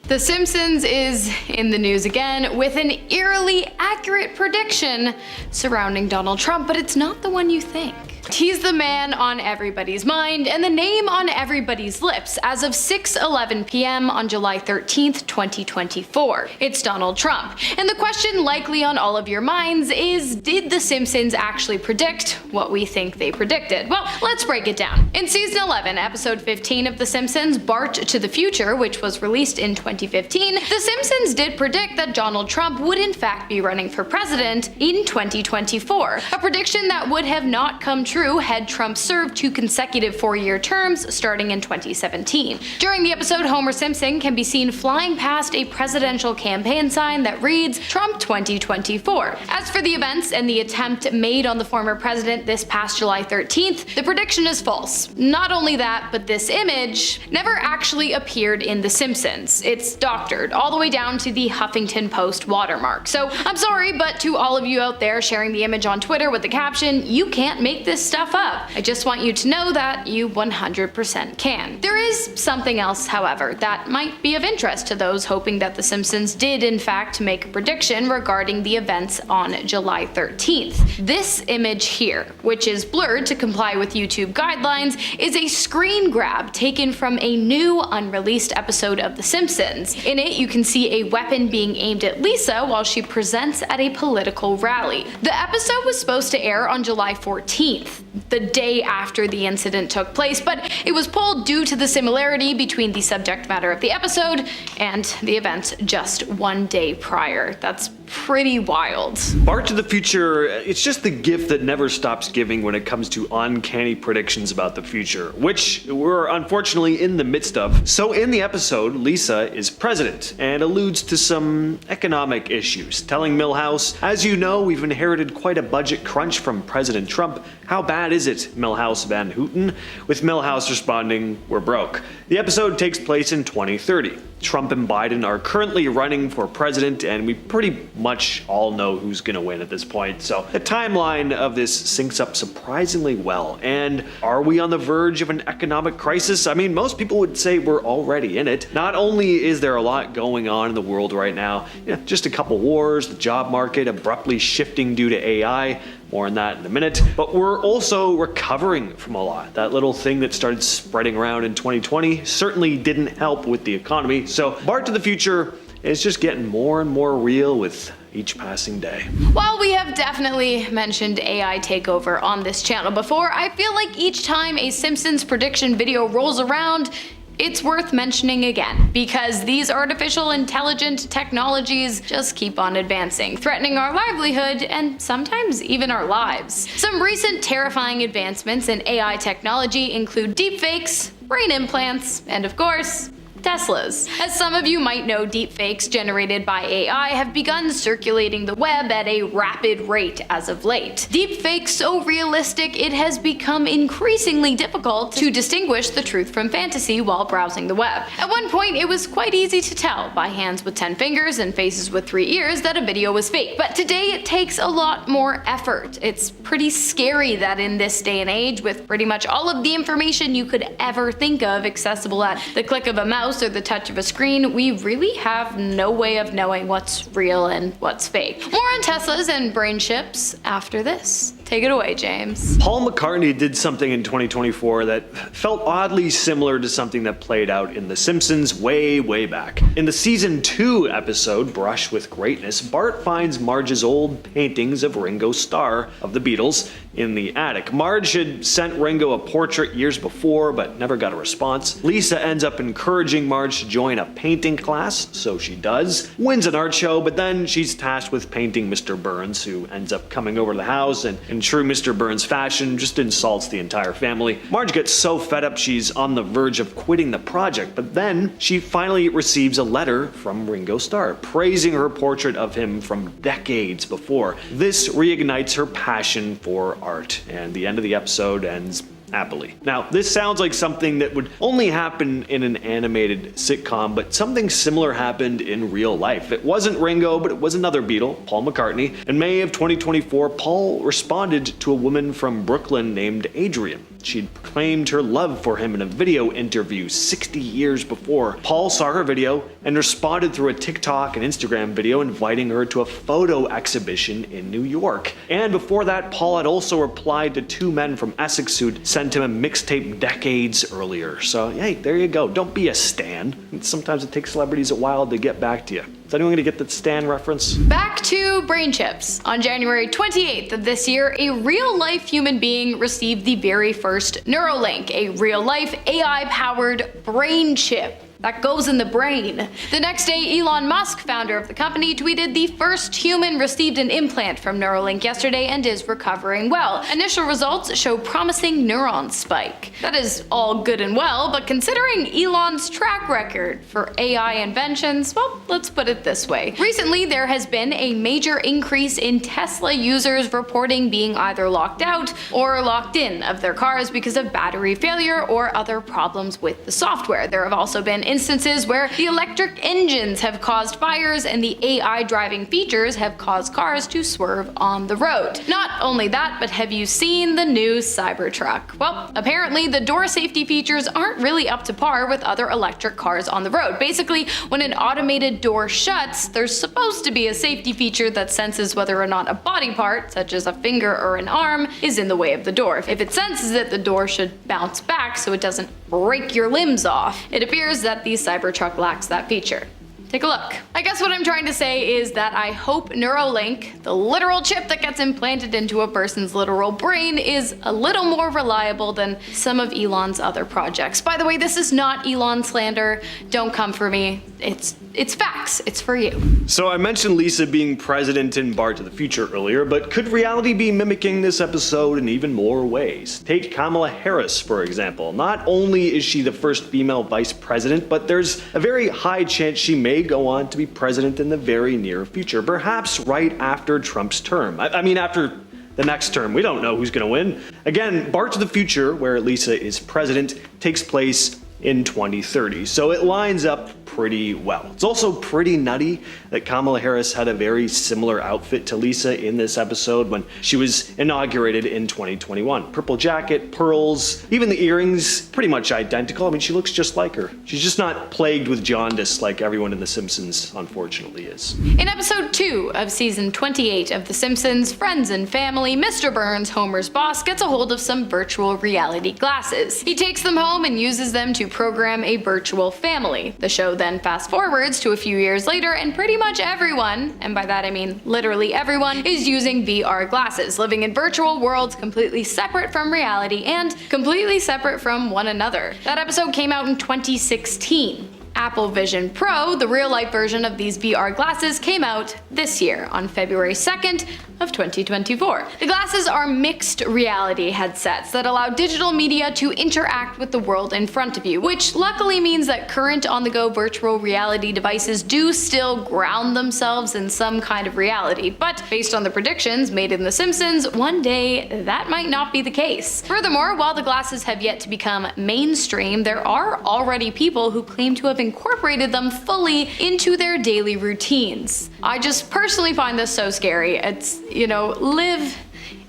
The Simpsons is in the news again with an eerily accurate prediction surrounding Donald Trump, but it's not the one you think. He's the man on everybody's mind and the name on everybody's lips as of 6:11 p.m. on July 13th, 2024. It's Donald Trump. And the question likely on all of your minds is, did The Simpsons actually predict what we think they predicted? Well, let's break it down. In season 11, episode 15 of The Simpsons, Bart to the Future, which was released in 2015, The Simpsons did predict that Donald Trump would in fact be running for president in 2024. A prediction that would have not come true had Trump served 2 consecutive 4-year terms starting in 2017. During the episode, Homer Simpson can be seen flying past a presidential campaign sign that reads Trump 2024. As for the events and the attempt made on the former president this past July 13th, the prediction is false. Not only that, but this image never actually appeared in The Simpsons. It's doctored all the way down to the Huffington Post watermark. So I'm sorry, but to all of you out there sharing the image on Twitter with the caption, "You can't make this stuff up," I just want you to know that you 100% can. There is something else, however, that might be of interest to those hoping that The Simpsons did in fact make a prediction regarding the events on July 13th. This image here, which is blurred to comply with YouTube guidelines, is a screen grab taken from a new unreleased episode of The Simpsons. In it, you can see a weapon being aimed at Lisa while she presents at a political rally. The episode was supposed to air on July 14th. The day after the incident took place, but it was pulled due to the similarity between the subject matter of the episode and the events just 1 day prior. That's pretty wild. Bart to the Future, it's just the gift that never stops giving when it comes to uncanny predictions about the future, which we're unfortunately in the midst of. So in the episode, Lisa is president and alludes to some economic issues, telling Milhouse, "As you know, we've inherited quite a budget crunch from President Trump. How bad is it, Milhouse Van Houten?" With Milhouse responding, "We're broke." The episode takes place in 2030. Trump and Biden are currently running for president, and we pretty much all know who's gonna win at this point. So the timeline of this syncs up surprisingly well. And are we on the verge of an economic crisis? I mean, most people would say we're already in it. Not only is there a lot going on in the world right now, just a couple wars, the job market abruptly shifting due to AI, more on that in a minute, but we're also recovering from a lot. That little thing that started spreading around in 2020 certainly didn't help with the economy. So Bart to the Future is just getting more and more real with each passing day. While we have definitely mentioned AI takeover on this channel before, I feel like each time a Simpsons prediction video rolls around, it's worth mentioning again, because these artificial intelligent technologies just keep on advancing, threatening our livelihood and sometimes even our lives. Some recent terrifying advancements in AI technology include deepfakes, brain implants, and of course, Teslas. As some of you might know, deepfakes generated by AI have begun circulating the web at a rapid rate as of late. Deepfakes so realistic it has become increasingly difficult to distinguish the truth from fantasy while browsing the web. At one point, it was quite easy to tell by hands with 10 fingers and faces with 3 ears that a video was fake. But today it takes a lot more effort. It's pretty scary that in this day and age, with pretty much all of the information you could ever think of accessible at the click of a mouse or the touch of a screen, we really have no way of knowing what's real and what's fake. More on Teslas and brain chips after this. Take it away, James. Paul McCartney did something in 2024 that felt oddly similar to something that played out in The Simpsons way back. In the season 2 episode, Brush with Greatness, Bart finds Marge's old paintings of Ringo Starr of the Beatles in the attic. Marge had sent Ringo a portrait years before, but never got a response. Lisa ends up encouraging Marge to join a painting class, so she does. Wins an art show, but then she's tasked with painting Mr. Burns, who ends up coming over to the house and in true Mr. Burns fashion, just insults the entire family. Marge gets so fed up she's on the verge of quitting the project, but then she finally receives a letter from Ringo Starr, praising her portrait of him from decades before. This reignites her passion for art, and the end of the episode ends happily. Now, this sounds like something that would only happen in an animated sitcom, but something similar happened in real life. It wasn't Ringo, but it was another Beatle, Paul McCartney. In May of 2024, Paul responded to a woman from Brooklyn named Adrian. She'd proclaimed her love for him in a video interview 60 years before. Paul saw her video and responded through a TikTok and Instagram video inviting her to a photo exhibition in New York. And before that, Paul had also replied to two men from Essex who'd sent him a mixtape decades earlier. So, hey, there you go. Don't be a stan. Sometimes it takes celebrities a while to get back to you. Is anyone gonna get that Stan reference? Back to brain chips. On January 28th of this year, a real-life human being received the very first Neuralink, a real-life AI-powered brain chip that goes in the brain. The next day, Elon Musk, founder of the company, tweeted the first human received an implant from Neuralink yesterday and is recovering well. Initial results show promising neuron spike. That is all good and well, but considering Elon's track record for AI inventions, well, let's put it this way. Recently, there has been a major increase in Tesla users reporting being either locked out or locked in of their cars because of battery failure or other problems with the software. There have also been instances where the electric engines have caused fires and the AI driving features have caused cars to swerve on the road. Not only that, but have you seen the new Cybertruck? Well, apparently the door safety features aren't really up to par with other electric cars on the road. Basically, when an automated door shuts, there's supposed to be a safety feature that senses whether or not a body part, such as a finger or an arm, is in the way of the door. If it senses it, the door should bounce back so it doesn't break your limbs off. It appears that the Cybertruck lacks that feature. Take a look. I guess what I'm trying to say is that I hope Neuralink, the literal chip that gets implanted into a person's literal brain, is a little more reliable than some of Elon's other projects. By the way, this is not Elon slander. Don't come for me. It's facts. It's for you. So I mentioned Lisa being president in Bar to the Future earlier, but could reality be mimicking this episode in even more ways? Take Kamala Harris, for example. Not only is she the first female vice president, but there's a very high chance she may go on to be president in the very near future, perhaps right after Trump's term. I mean, after the next term. We don't know who's going to win. Again, Bar to the Future, where Lisa is president, takes place in 2030, so it lines up pretty well. It's also pretty nutty that Kamala Harris had a very similar outfit to Lisa in this episode when she was inaugurated in 2021. Purple jacket, pearls, even the earrings, pretty much identical. I mean, she looks just like her. She's just not plagued with jaundice like everyone in The Simpsons, unfortunately, is. In episode 2 of season 28 of The Simpsons, Friends and Family, Mr. Burns, Homer's boss, gets a hold of some virtual reality glasses. He takes them home and uses them to program a virtual family. The show then fast forwards to a few years later, and pretty much everyone, and by that I mean literally everyone, is using VR glasses, living in virtual worlds completely separate from reality and completely separate from one another. That episode came out in 2016. Apple Vision Pro, the real-life version of these VR glasses, came out this year on February 2nd of 2024. The glasses are mixed reality headsets that allow digital media to interact with the world in front of you, which luckily means that current on-the-go virtual reality devices do still ground themselves in some kind of reality, but based on the predictions made in The Simpsons, one day that might not be the case. Furthermore, while the glasses have yet to become mainstream, there are already people who claim to have incorporated them fully into their daily routines. I just personally find this so scary. It's, live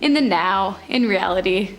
in the now, in reality.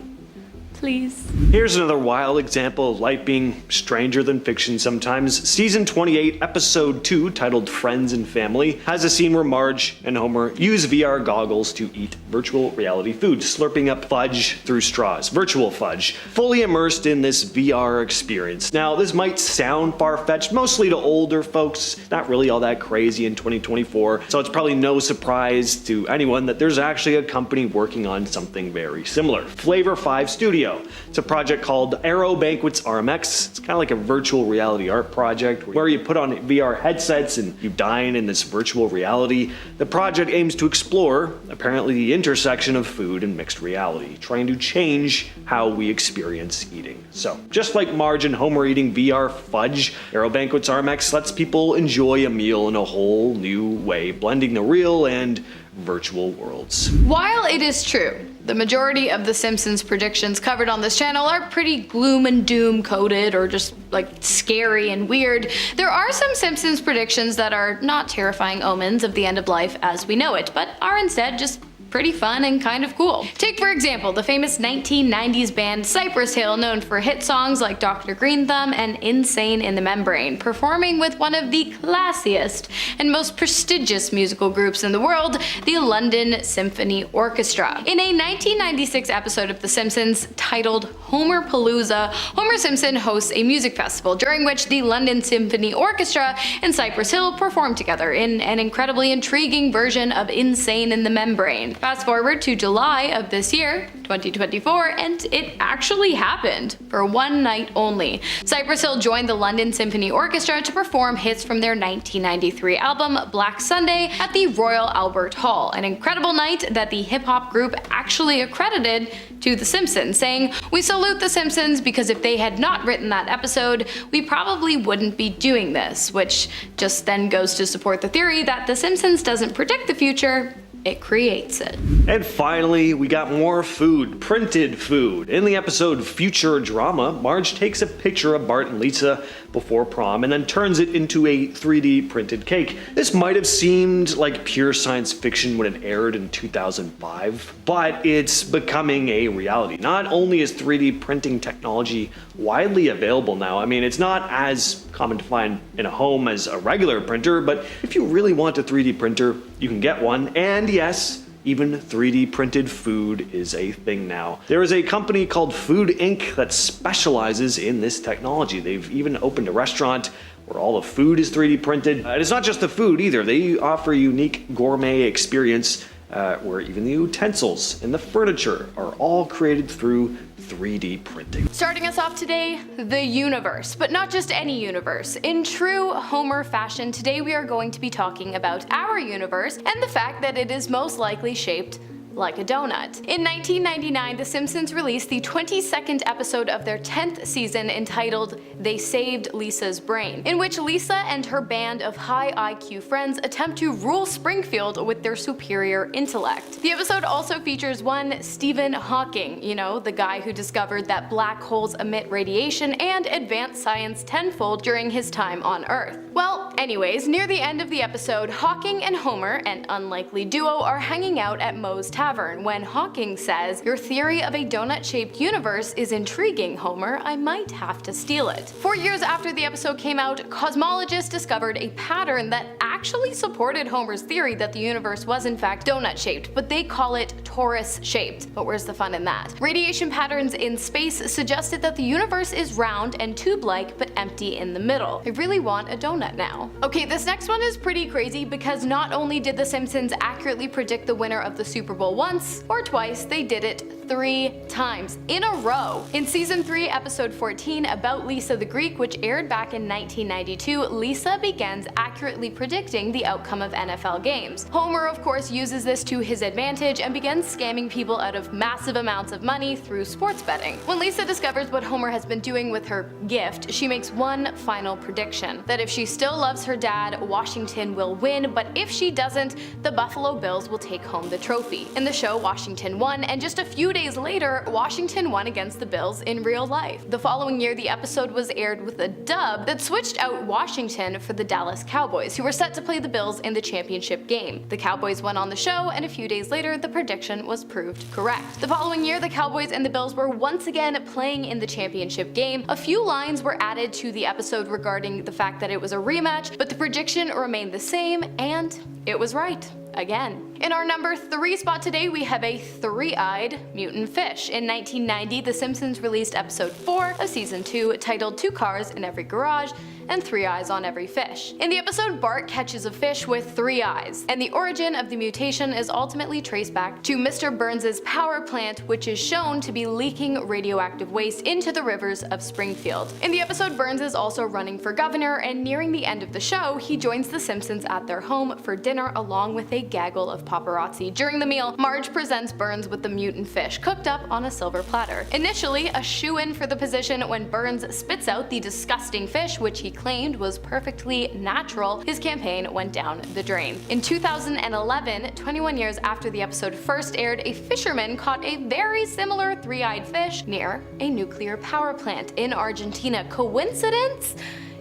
Please. Here's another wild example of life being stranger than fiction sometimes. Season 28, episode 2, titled Friends and Family, has a scene where Marge and Homer use VR goggles to eat virtual reality food, slurping up fudge through straws. Virtual fudge. Fully immersed in this VR experience. Now, this might sound far-fetched, mostly to older folks, not really all that crazy in 2024, so it's probably no surprise to anyone that there's actually a company working on something very similar. Flavor 5 Studio. It's a project called Aero Banquets RMX. It's kind of like a virtual reality art project where you put on VR headsets and you dine in this virtual reality. The project aims to explore, apparently, the intersection of food and mixed reality, trying to change how we experience eating. So, just like Marge and Homer eating VR fudge, Aero Banquets RMX lets people enjoy a meal in a whole new way, blending the real and virtual worlds. While it is true, the majority of The Simpsons predictions covered on this channel are pretty gloom and doom coded or just like scary and weird, there are some Simpsons predictions that are not terrifying omens of the end of life as we know it, but are instead just pretty fun and kind of cool. Take for example the famous 1990s band Cypress Hill, known for hit songs like Dr. Green Thumb and Insane in the Membrane, performing with one of the classiest and most prestigious musical groups in the world, the London Symphony Orchestra. In a 1996 episode of The Simpsons titled Homerpalooza, Homer Simpson hosts a music festival during which the London Symphony Orchestra and Cypress Hill perform together in an incredibly intriguing version of Insane in the Membrane. Fast forward to July of this year, 2024, and it actually happened for one night only. Cypress Hill joined the London Symphony Orchestra to perform hits from their 1993 album Black Sunday at the Royal Albert Hall, an incredible night that the hip-hop group actually accredited to The Simpsons, saying, "We salute The Simpsons because if they had not written that episode, we probably wouldn't be doing this," which just then goes to support the theory that The Simpsons doesn't predict the future, it creates it. And finally, we got more food, printed food. In the episode Future Drama, Marge takes a picture of Bart and Lisa before prom and then turns it into a 3D printed cake. This might have seemed like pure science fiction when it aired in 2005, but it's becoming a reality. Not only is 3D printing technology widely available now, I mean, it's not as common to find in a home as a regular printer, but if you really want a 3D printer, you can get one. And yes, even 3D printed food is a thing now. There is a company called Food Inc. that specializes in this technology. They've even opened a restaurant where all the food is 3D printed. And it's not just the food either. They offer a unique gourmet experience where even the utensils and the furniture are all created through 3D printing. Starting us off today, the universe, but not just any universe. In true Homer fashion, today we are going to be talking about our universe and the fact that it is most likely shaped like a donut. In 1999, The Simpsons released the 22nd episode of their 10th season entitled They Saved Lisa's Brain, in which Lisa and her band of high IQ friends attempt to rule Springfield with their superior intellect. The episode also features one Stephen Hawking, you know, the guy who discovered that black holes emit radiation and advanced science tenfold during his time on Earth. Well, anyways, near the end of the episode, Hawking and Homer, an unlikely duo, are hanging out at Moe's Tavern when Hawking says, "Your theory of a donut-shaped universe is intriguing, Homer. I might have to steal it." 4 years after the episode came out, cosmologists discovered a pattern that actually supported Homer's theory that the universe was in fact donut-shaped, but they call it torus-shaped. But where's the fun in that? Radiation patterns in space suggested that the universe is round and tube-like but empty in the middle. I really want a donut now. Okay, this next one is pretty crazy because not only did The Simpsons accurately predict the winner of the Super Bowl once or twice, they did it 3 times in a row. In season 3, episode 14, About Lisa the Greek, which aired back in 1992, Lisa begins accurately predicting the outcome of NFL games. Homer, of course, uses this to his advantage and begins scamming people out of massive amounts of money through sports betting. When Lisa discovers what Homer has been doing with her gift, she makes one final prediction: that if she still loves her dad, Washington will win, but if she doesn't, the Buffalo Bills will take home the trophy. In the show, Washington won, and just a few days later, Washington won against the Bills in real life. The following year, the episode was aired with a dub that switched out Washington for the Dallas Cowboys, who were set to play the Bills in the championship game. The Cowboys won on the show, and a few days later, the prediction was proved correct. The following year, the Cowboys and the Bills were once again playing in the championship game. A few lines were added to the episode regarding the fact that it was a rematch, but the prediction remained the same, and it was right. Again. In our number 3 spot today, we have a 3-eyed mutant fish. In 1990, The Simpsons released episode 4 of season 2 titled 2 Cars in Every Garage and 3 Eyes on Every Fish. In the episode, Bart catches a fish with 3 eyes, and the origin of the mutation is ultimately traced back to Mr. Burns' power plant, which is shown to be leaking radioactive waste into the rivers of Springfield. In the episode, Burns is also running for governor, and nearing the end of the show, he joins the Simpsons at their home for dinner along with a gaggle of paparazzi. During the meal, Marge presents Burns with the mutant fish cooked up on a silver platter. Initially a shoo-in for the position, when Burns spits out the disgusting fish, which he claimed was perfectly natural, his campaign went down the drain. In 2011, 21 years after the episode first aired, a fisherman caught a very similar 3-eyed fish near a nuclear power plant in Argentina. Coincidence?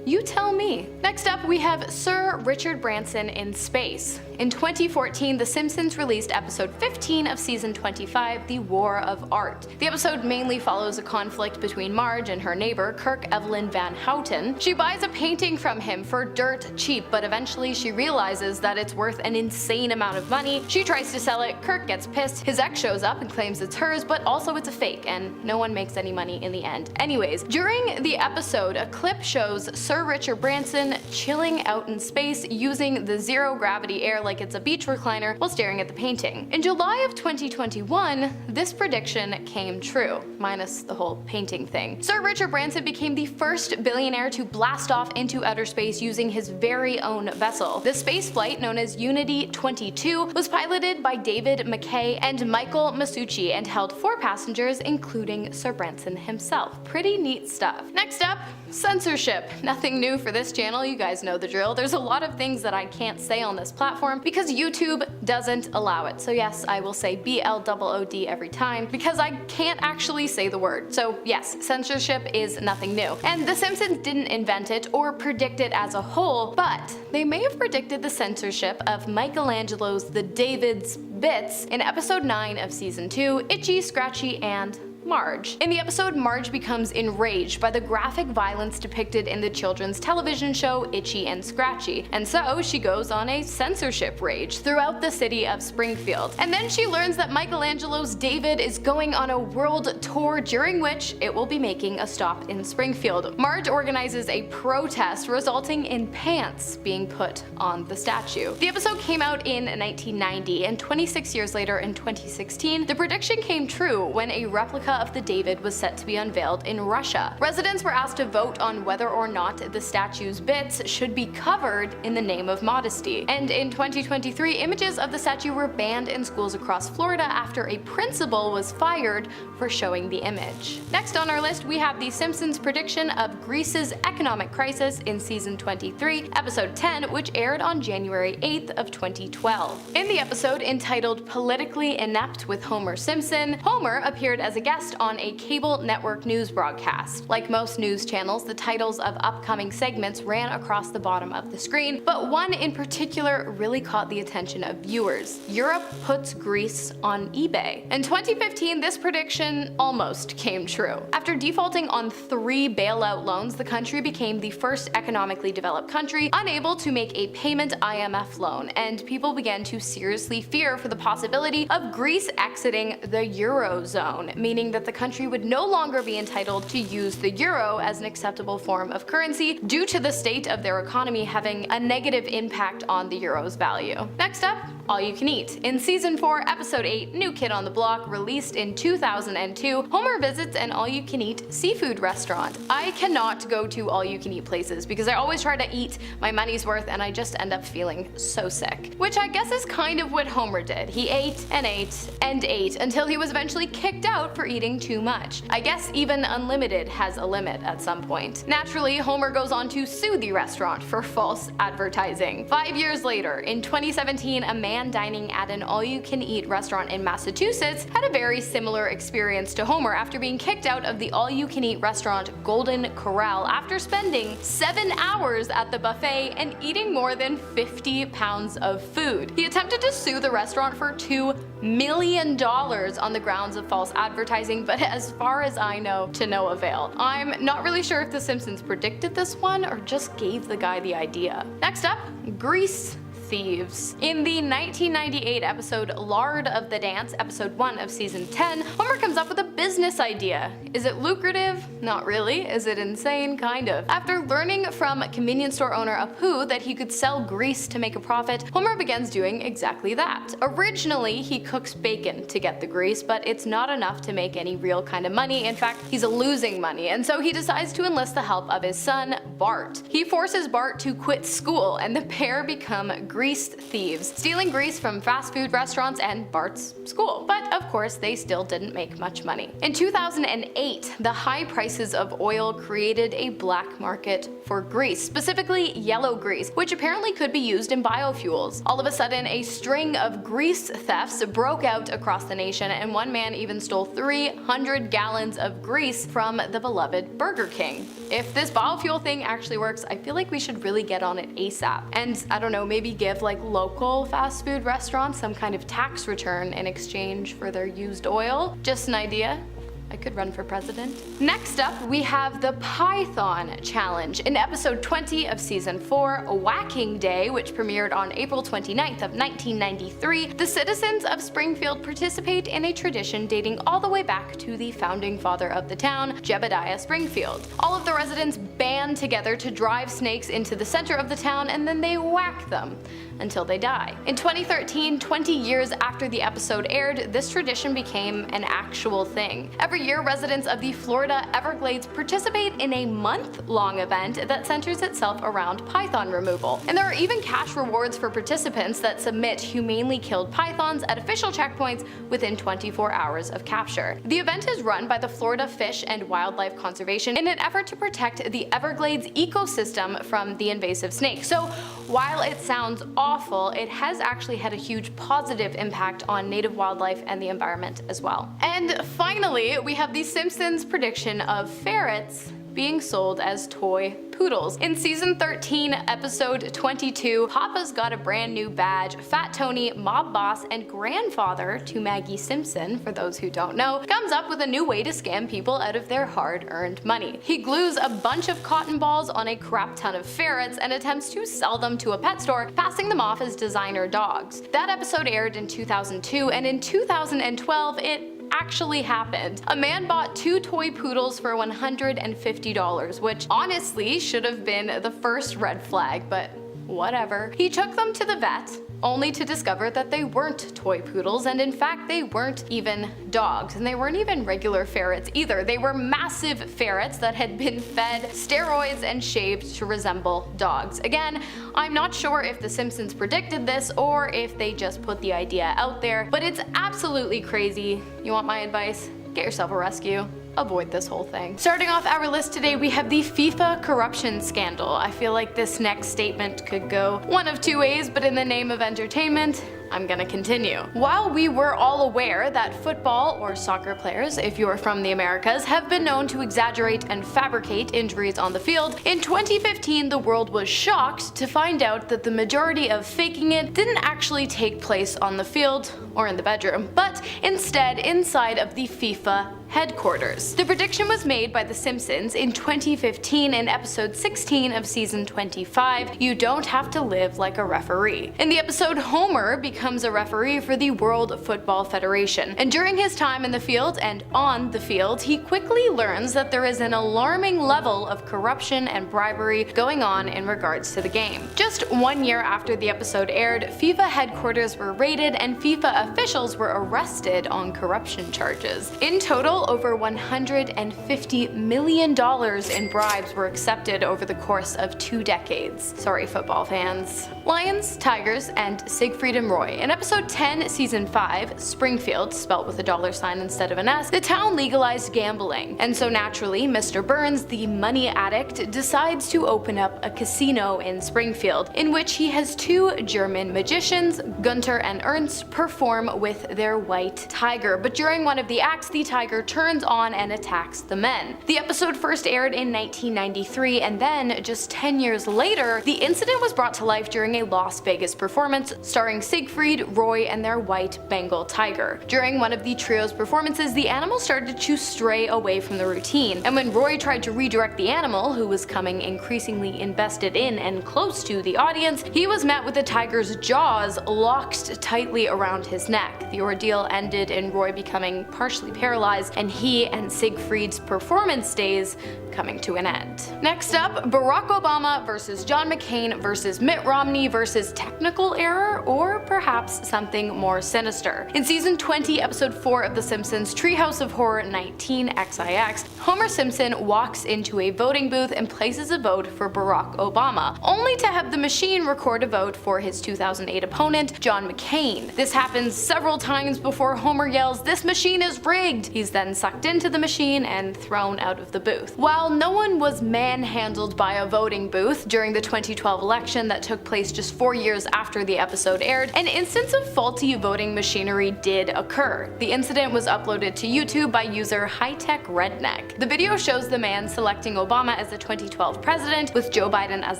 You tell me. Next up, we have Sir Richard Branson in space. In 2014, The Simpsons released episode 15 of season 25, The War of Art. The episode mainly follows a conflict between Marge and her neighbor, Kirk Evelyn Van Houten. She buys a painting from him for dirt cheap, but eventually she realizes that it's worth an insane amount of money. She tries to sell it, Kirk gets pissed, his ex shows up and claims it's hers, but also it's a fake, and no one makes any money in the end. Anyways, during the episode, a clip shows Sir Richard Branson chilling out in space using the zero-gravity air like it's a beach recliner while staring at the painting. In July of 2021, this prediction came true, minus the whole painting thing. Sir Richard Branson became the first billionaire to blast off into outer space using his very own vessel. The space flight, known as Unity 22, was piloted by David McKay and Michael Masucci and held 4 passengers, including Sir Branson himself. Pretty neat stuff. Next up, censorship. Nothing new for this channel, you guys know the drill. There's a lot of things that I can't say on this platform because YouTube doesn't allow it. So yes, I will say BLOOD every time because I can't actually say the word. So yes, censorship is nothing new. And The Simpsons didn't invent it or predict it as a whole, but they may have predicted the censorship of Michelangelo's The David's bits in episode 9 of season 2, Itchy, Scratchy, and Marge. In the episode, Marge becomes enraged by the graphic violence depicted in the children's television show Itchy and Scratchy, and so she goes on a censorship rage throughout the city of Springfield. And then she learns that Michelangelo's David is going on a world tour during which it will be making a stop in Springfield. Marge organizes a protest resulting in pants being put on the statue. The episode came out in 1990, and 26 years later in 2016, the prediction came true when a replica of the David was set to be unveiled in Russia. Residents were asked to vote on whether or not the statue's bits should be covered in the name of modesty. And in 2023, images of the statue were banned in schools across Florida after a principal was fired for showing the image. Next on our list, we have The Simpsons' prediction of Greece's economic crisis in season 23, episode 10, which aired on January 8th of 2012. In the episode entitled Politically Inept with Homer Simpson, Homer appeared as a guest on a cable network news broadcast. Like most news channels, the titles of upcoming segments ran across the bottom of the screen, but one in particular really caught the attention of viewers. Europe puts Greece on eBay. In 2015, this prediction almost came true. After defaulting on 3 bailout loans, the country became the first economically developed country unable to make a payment IMF loan, and people began to seriously fear for the possibility of Greece exiting the Eurozone, meaning that the country would no longer be entitled to use the euro as an acceptable form of currency due to the state of their economy having a negative impact on the euro's value. Next up, All You Can Eat. In season 4, episode 8, New Kid on the Block, released in 2002, Homer visits an all-you-can-eat seafood restaurant. I cannot go to all-you-can-eat places because I always try to eat my money's worth and I just end up feeling so sick. Which I guess is kind of what Homer did. He ate and ate and ate until he was eventually kicked out for eating too much. I guess even unlimited has a limit at some point. Naturally, Homer goes on to sue the restaurant for false advertising. 5 years later, in 2017, a man dining at an all-you-can-eat restaurant in Massachusetts had a very similar experience to Homer after being kicked out of the all-you-can-eat restaurant Golden Corral after spending 7 hours at the buffet and eating more than 50 pounds of food. He attempted to sue the restaurant for $2 million on the grounds of false advertising, but as far as I know, to no avail. I'm not really sure if The Simpsons predicted this one or just gave the guy the idea. Next up, Grease thieves. In the 1998 episode Lard of the Dance, episode 1 of season 10, Homer comes up with a business idea. Is it lucrative? Not really. Is it insane? Kind of. After learning from convenience store owner Apu that he could sell grease to make a profit, Homer begins doing exactly that. Originally, he cooks bacon to get the grease, but it's not enough to make any real kind of money. In fact, he's losing money, and so he decides to enlist the help of his son, Bart. He forces Bart to quit school, and the pair become grease thieves, stealing grease from fast food restaurants and Bart's school. But of course, they still didn't make much money. In 2008, the high prices of oil created a black market for grease, specifically yellow grease, which apparently could be used in biofuels. All of a sudden, a string of grease thefts broke out across the nation, and one man even stole 300 gallons of grease from the beloved Burger King. If this biofuel thing actually works, I feel like we should really get on it ASAP. And I don't know, maybe give like local fast food restaurants some kind of tax return in exchange for their used oil. Just an idea. I could run for president. Next up, we have the Python Challenge. In episode 20 of season 4, Whacking Day, which premiered on April 29th of 1993, the citizens of Springfield participate in a tradition dating all the way back to the founding father of the town, Jebediah Springfield. All of the residents band together to drive snakes into the center of the town, and then they whack them until they die. In 2013, 20 years after the episode aired, this tradition became an actual thing. Every year, residents of the Florida Everglades participate in a month-long event that centers itself around python removal. And there are even cash rewards for participants that submit humanely killed pythons at official checkpoints within 24 hours of capture. The event is run by the Florida Fish and Wildlife Conservation in an effort to protect the Everglades ecosystem from the invasive snake. So while it sounds awful, it has actually had a huge positive impact on native wildlife and the environment as well. And finally, we have the Simpsons prediction of ferrets being sold as toy poodles. In season 13, episode 22, Papa's got a brand new badge. Fat Tony, mob boss, and grandfather to Maggie Simpson, for those who don't know, comes up with a new way to scam people out of their hard-earned money. He glues a bunch of cotton balls on a crap ton of ferrets and attempts to sell them to a pet store, passing them off as designer dogs. That episode aired in 2002, and in 2012, it actually happened. A man bought 2 toy poodles for $150, which honestly should have been the first red flag, but whatever. He took them to the vet, only to discover that they weren't toy poodles, and in fact they weren't even dogs, and they weren't even regular ferrets either. They were massive ferrets that had been fed steroids and shaved to resemble dogs. Again, I'm not sure if the Simpsons predicted this or if they just put the idea out there, but it's absolutely crazy. You want my advice? Get yourself a rescue. Avoid this whole thing. Starting off our list today, we have the FIFA corruption scandal. I feel like this next statement could go one of two ways, but in the name of entertainment, I'm gonna continue. While we were all aware that football or soccer players, if you're from the Americas, have been known to exaggerate and fabricate injuries on the field, in 2015 the world was shocked to find out that the majority of faking it didn't actually take place on the field or in the bedroom, but instead inside of the FIFA headquarters. The prediction was made by The Simpsons in 2015 in episode 16 of season 25, You Don't Have to Live Like a Referee. In the episode, Homer becomes a referee for the World Football Federation, and during his time in the field and on the field, he quickly learns that there is an alarming level of corruption and bribery going on in regards to the game. Just 1 year after the episode aired, FIFA headquarters were raided and FIFA officials were arrested on corruption charges. In total, over $150 million in bribes were accepted over the course of 2 decades. Sorry, football fans. Lions, Tigers, and Siegfried and Roy. In episode 10, season 5, Springfield, spelt with a $sign instead of an S, the town legalized gambling. And so naturally, Mr. Burns, the money addict, decides to open up a casino in Springfield, in which he has 2 German magicians, Gunther and Ernst, perform with their white tiger. But during one of the acts, the tiger turns on and attacks the men. The episode first aired in 1993, and then, just 10 years later, the incident was brought to life during a Las Vegas performance starring Siegfried, Roy, and their white Bengal tiger. During one of the trio's performances, the animal started to stray away from the routine, and when Roy tried to redirect the animal, who was coming increasingly invested in and close to the audience, he was met with the tiger's jaws locked tightly around his neck. The ordeal ended in Roy becoming partially paralyzed and he and Siegfried's performance days coming to an end. Next up, Barack Obama versus John McCain versus Mitt Romney versus technical error, or perhaps something more sinister. In season 20, episode 4 of The Simpsons Treehouse of Horror 19XIX, Homer Simpson walks into a voting booth and places a vote for Barack Obama, only to have the machine record a vote for his 2008 opponent, John McCain. This happens several times before Homer yells, "This machine is rigged!" He's then sucked into the machine and thrown out of the booth. While no one was manhandled by a voting booth during the 2012 election that took place just 4 years after the episode aired, an instance of faulty voting machinery did occur. The incident was uploaded to YouTube by user High-Tech Redneck. The video shows the man selecting Obama as the 2012 president with Joe Biden as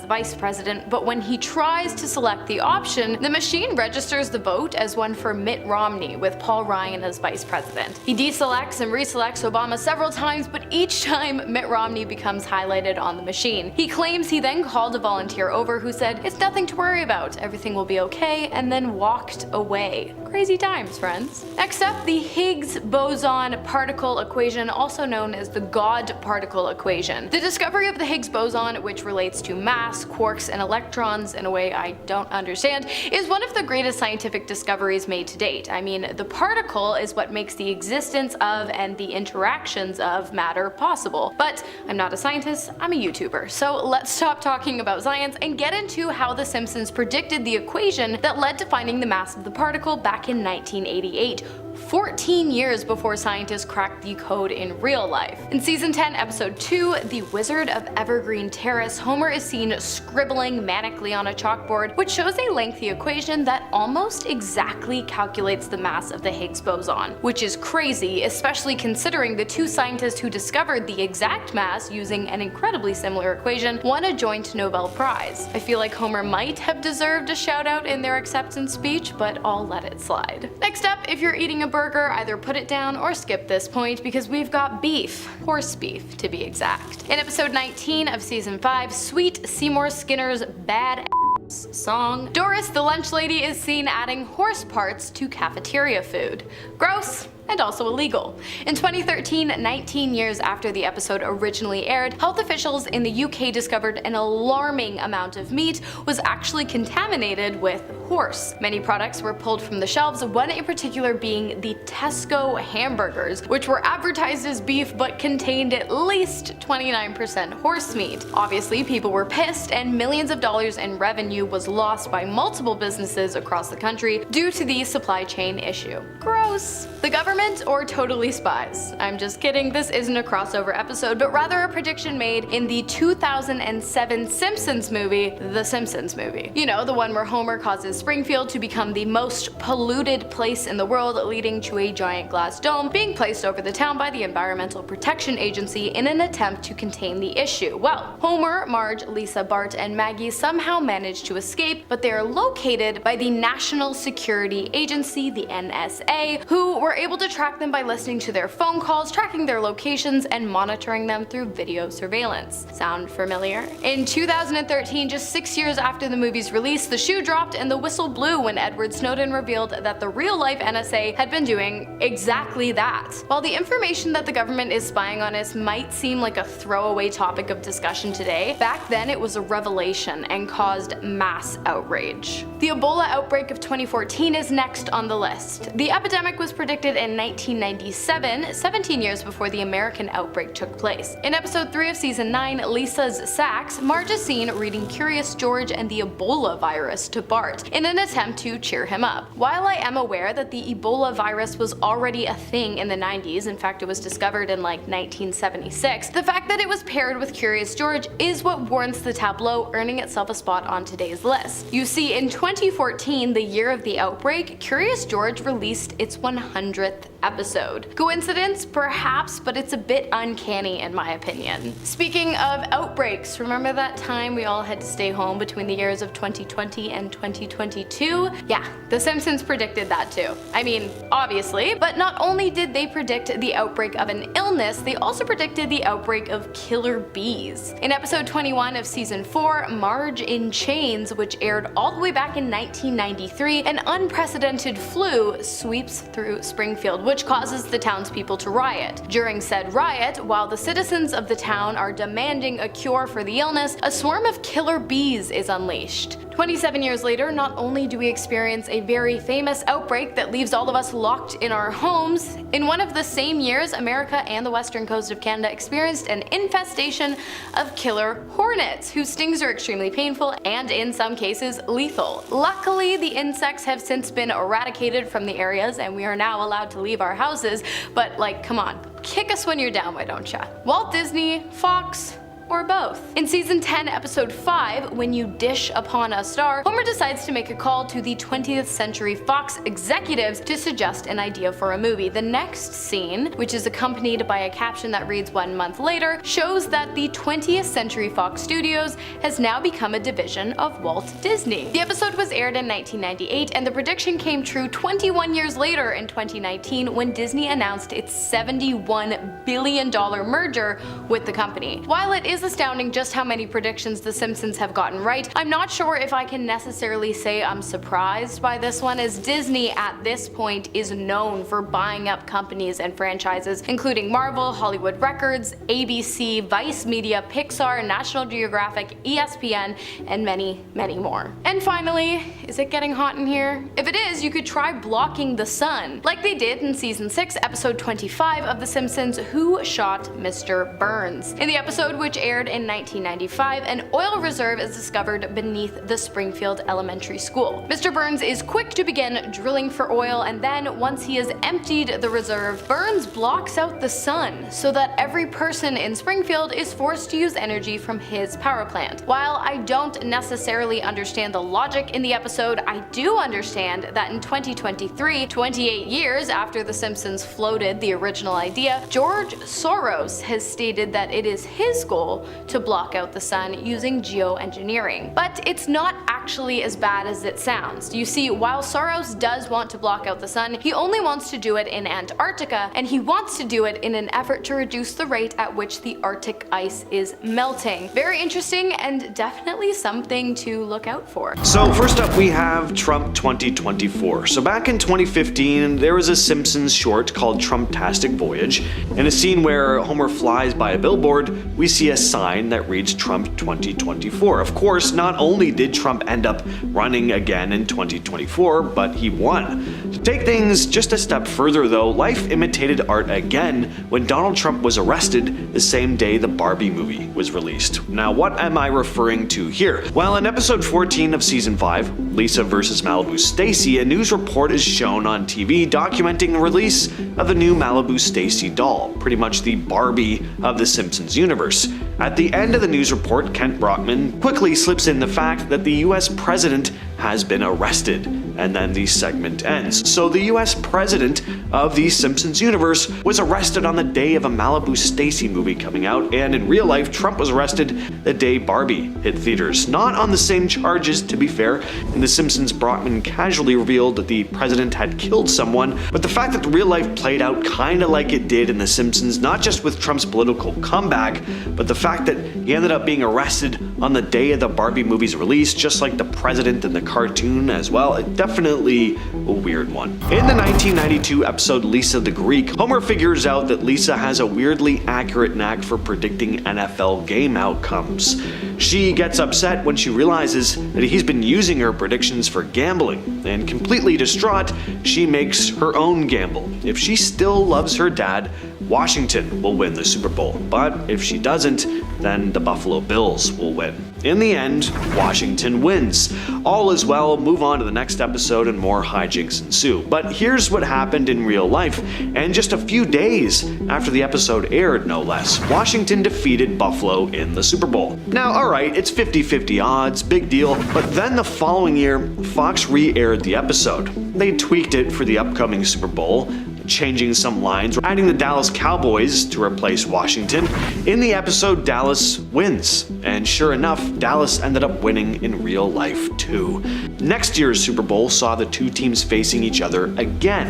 the vice president, but when he tries to select the option, the machine registers the vote as one for Mitt Romney with Paul Ryan as vice president. He deselects and reselects Obama several times, but each time Mitt Romney becomes highlighted on the machine. He claims he then called a volunteer over who said, "It's nothing to worry about, everything will be okay," and then walked away. Crazy times, friends. Next up, the Higgs boson particle equation, also known as the God particle equation. The discovery of the Higgs boson, which relates to mass, quarks, and electrons in a way I don't understand, is one of the greatest scientific discoveries made to date. I mean, the particle is what makes the existence of and the interactions of matter possible. But I'm not a scientist, I'm a YouTuber, so let's stop talking about science and get into how The Simpsons predicted the equation that led to finding the mass of the particle back in 1988. 14 years before scientists cracked the code in real life. In season 10, episode 2, The Wizard of Evergreen Terrace, Homer is seen scribbling manically on a chalkboard, which shows a lengthy equation that almost exactly calculates the mass of the Higgs boson, which is crazy, especially considering the two scientists who discovered the exact mass using an incredibly similar equation won a joint Nobel Prize. I feel like Homer might have deserved a shout out in their acceptance speech, but I'll let it slide. Next up, if you're eating a burger, either put it down or skip this point because we've got beef. Horse beef, to be exact. In episode 19 of season 5, Sweet Seymour Skinner's Bad song, Doris the lunch lady is seen adding horse parts to cafeteria food. Gross, and also illegal. In 2013, 19 years after the episode originally aired, health officials in the UK discovered an alarming amount of meat was actually contaminated with horse. Many products were pulled from the shelves, one in particular being the Tesco hamburgers, which were advertised as beef but contained at least 29% horse meat. Obviously, people were pissed and millions of dollars in revenue was lost by multiple businesses across the country due to the supply chain issue. Gross. The government or totally spies? I'm just kidding, this isn't a crossover episode, but rather a prediction made in the 2007 Simpsons movie, The Simpsons movie. You know, the one where Homer causes Springfield to become the most polluted place in the world, leading to a giant glass dome being placed over the town by the Environmental Protection Agency in an attempt to contain the issue. Well, Homer, Marge, Lisa, Bart, and Maggie somehow manage to escape, but they are located by the National Security Agency, the NSA, who were able to track them by listening to their phone calls, tracking their locations, and monitoring them through video surveillance. Sound familiar? In 2013, just 6 years after the movie's release, the shoe dropped and the whistle blew when Edward Snowden revealed that the real-life NSA had been doing exactly that. While the information that the government is spying on us might seem like a throwaway topic of discussion today, back then it was a revelation and caused mass outrage. The Ebola outbreak of 2014 is next on the list. The epidemic was predicted in 1997, 17 years before the American outbreak took place. In episode 3 of season 9, Lisa's Sacks, Marge is seen reading Curious George and the Ebola virus to Bart in an attempt to cheer him up. While I am aware that the Ebola virus was already a thing in the 90s, in fact it was discovered in like 1976, the fact that it was paired with Curious George is what warrants the tableau earning itself a spot on today's list. You see, in 2014, the year of the outbreak, Curious George released its 100th episode. Coincidence? Perhaps, but it's a bit uncanny in my opinion. Speaking of outbreaks, remember that time we all had to stay home between the years of 2020 and 2022? Yeah, The Simpsons predicted that too. I mean, obviously, but not only did they predict the outbreak of an illness, they also predicted the outbreak of killer bees. In episode 21 of season 4, Marge in Chains, which aired all the way back back in 1993, an unprecedented flu sweeps through Springfield, which causes the townspeople to riot. During said riot, while the citizens of the town are demanding a cure for the illness, a swarm of killer bees is unleashed. 27 years later, not only do we experience a very famous outbreak that leaves all of us locked in our homes, in one of the same years, America and the western coast of Canada experienced an infestation of killer hornets, whose stings are extremely painful and in some cases lethal. Luckily, the insects have since been eradicated from the areas and we are now allowed to leave our houses, but like, come on, kick us when you're down, why don't ya? Walt Disney, Fox, or both. In season 10, episode 5, When You Dish Upon a Star, Homer decides to make a call to the 20th Century Fox executives to suggest an idea for a movie. The next scene, which is accompanied by a caption that reads 1 month later, shows that the 20th Century Fox Studios has now become a division of Walt Disney. The episode was aired in 1998, and the prediction came true 21 years later in 2019 when Disney announced its $71 billion merger with the company. While it is astounding just how many predictions The Simpsons have gotten right, I'm not sure if I can necessarily say I'm surprised by this one, as Disney at this point is known for buying up companies and franchises including Marvel, Hollywood Records, ABC, Vice Media, Pixar, National Geographic, ESPN, and many, many more. And finally, is it getting hot in here? If it is, you could try blocking the sun, like they did in season 6, episode 25 of The Simpsons, Who Shot Mr. Burns? In the episode, which aired in 1995, an oil reserve is discovered beneath the Springfield Elementary School. Mr. Burns is quick to begin drilling for oil, and then once he has emptied the reserve, Burns blocks out the sun so that every person in Springfield is forced to use energy from his power plant. While I don't necessarily understand the logic in the episode, I do understand that in 2023, 28 years after The Simpsons floated the original idea, George Soros has stated that it is his goal to block out the sun using geoengineering. But it's not actually as bad as it sounds. You see, while Soros does want to block out the sun, he only wants to do it in Antarctica, and he wants to do it in an effort to reduce the rate at which the Arctic ice is melting. Very interesting and definitely something to look out for. So first up we have Trump 2024. So back in 2015, there was a Simpsons short called Trumptastic Voyage. In a scene where Homer flies by a billboard, we see a sign that reads Trump 2024. Of course, not only did Trump end up running again in 2024, but he won. To take things just a step further though, life imitated art again when Donald Trump was arrested the same day the Barbie movie was released. Now, what am I referring to here? Well, in episode 14 of season 5, Lisa vs. Malibu Stacy, a news report is shown on TV documenting the release of the new Malibu Stacy doll, pretty much the Barbie of the Simpsons universe. At the end of the news report, Kent Brockman quickly slips in the fact that the US president has been arrested, and then the segment ends. So the US president of the Simpsons universe was arrested on the day of a Malibu Stacy movie coming out, and in real life, Trump was arrested the day Barbie hit theaters. Not on the same charges, to be fair. In The Simpsons, Brockman casually revealed that the president had killed someone, but the fact that the real life played out kinda like it did in The Simpsons, not just with Trump's political comeback, but the fact that he ended up being arrested on the day of the Barbie movie's release, just like the president in the cartoon as well, definitely a weird one. In the 1992 episode Lisa the Greek, Homer figures out that Lisa has a weirdly accurate knack for predicting NFL game outcomes. She gets upset when she realizes that he's been using her predictions for gambling, and completely distraught, she makes her own gamble. If she still loves her dad, Washington will win the Super Bowl, but if she doesn't, then the Buffalo Bills will win. In the end, Washington wins. All is well, move on to the next episode and more hijinks ensue. But here's what happened in real life, and just a few days after the episode aired, no less. Washington defeated Buffalo in the Super Bowl. Now, alright, it's 50-50 odds, big deal, but then the following year, Fox re-aired the episode. They tweaked it for the upcoming Super Bowl, changing some lines, adding the Dallas Cowboys to replace Washington. In the episode, Dallas wins, and sure enough, Dallas ended up winning in real life too. Next year's Super Bowl saw the two teams facing each other again,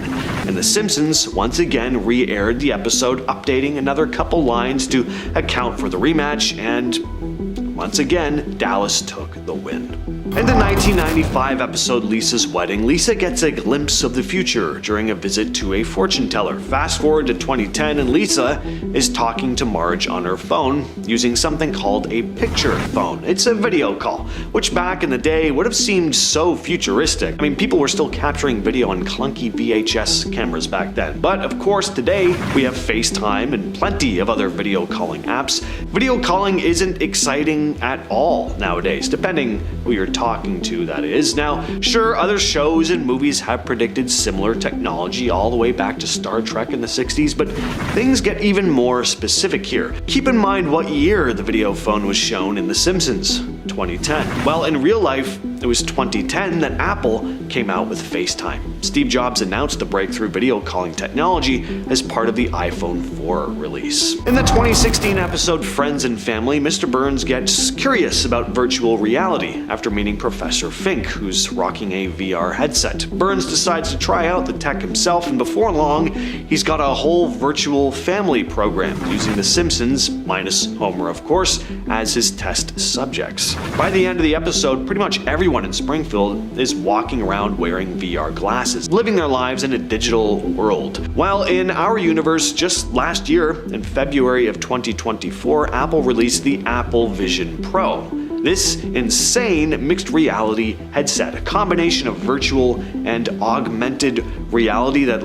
and The Simpsons once again re-aired the episode, updating another couple lines to account for the rematch, and once again, Dallas took the win. In the 1995 episode Lisa's Wedding, Lisa gets a glimpse of the future during a visit to a fortune teller. Fast forward to 2010 and Lisa is talking to Marge on her phone using something called a picture phone. It's a video call, which back in the day would have seemed so futuristic. I mean, people were still capturing video on clunky VHS cameras back then. But of course today we have FaceTime and plenty of other video calling apps. Video calling isn't exciting at all nowadays, depending who you're talking to, that is. Now, sure, other shows and movies have predicted similar technology all the way back to Star Trek in the 60s, but things get even more specific here. Keep in mind what year the video phone was shown in The Simpsons, 2010. Well, in real life, it was 2010 that Apple came out with FaceTime. Steve Jobs announced the breakthrough video calling technology as part of the iPhone 4 release. In the 2016 episode Friends and Family, Mr. Burns gets curious about virtual reality after meeting Professor Fink, who's rocking a VR headset. Burns decides to try out the tech himself, and before long, he's got a whole virtual family program using The Simpsons, minus Homer of course, as his test subjects. By the end of the episode, pretty much everyone in Springfield is walking around wearing VR glasses, living their lives in a digital world. While in our universe, just last year, in February of 2024, Apple released the Apple Vision Pro. This insane mixed reality headset, a combination of virtual and augmented reality that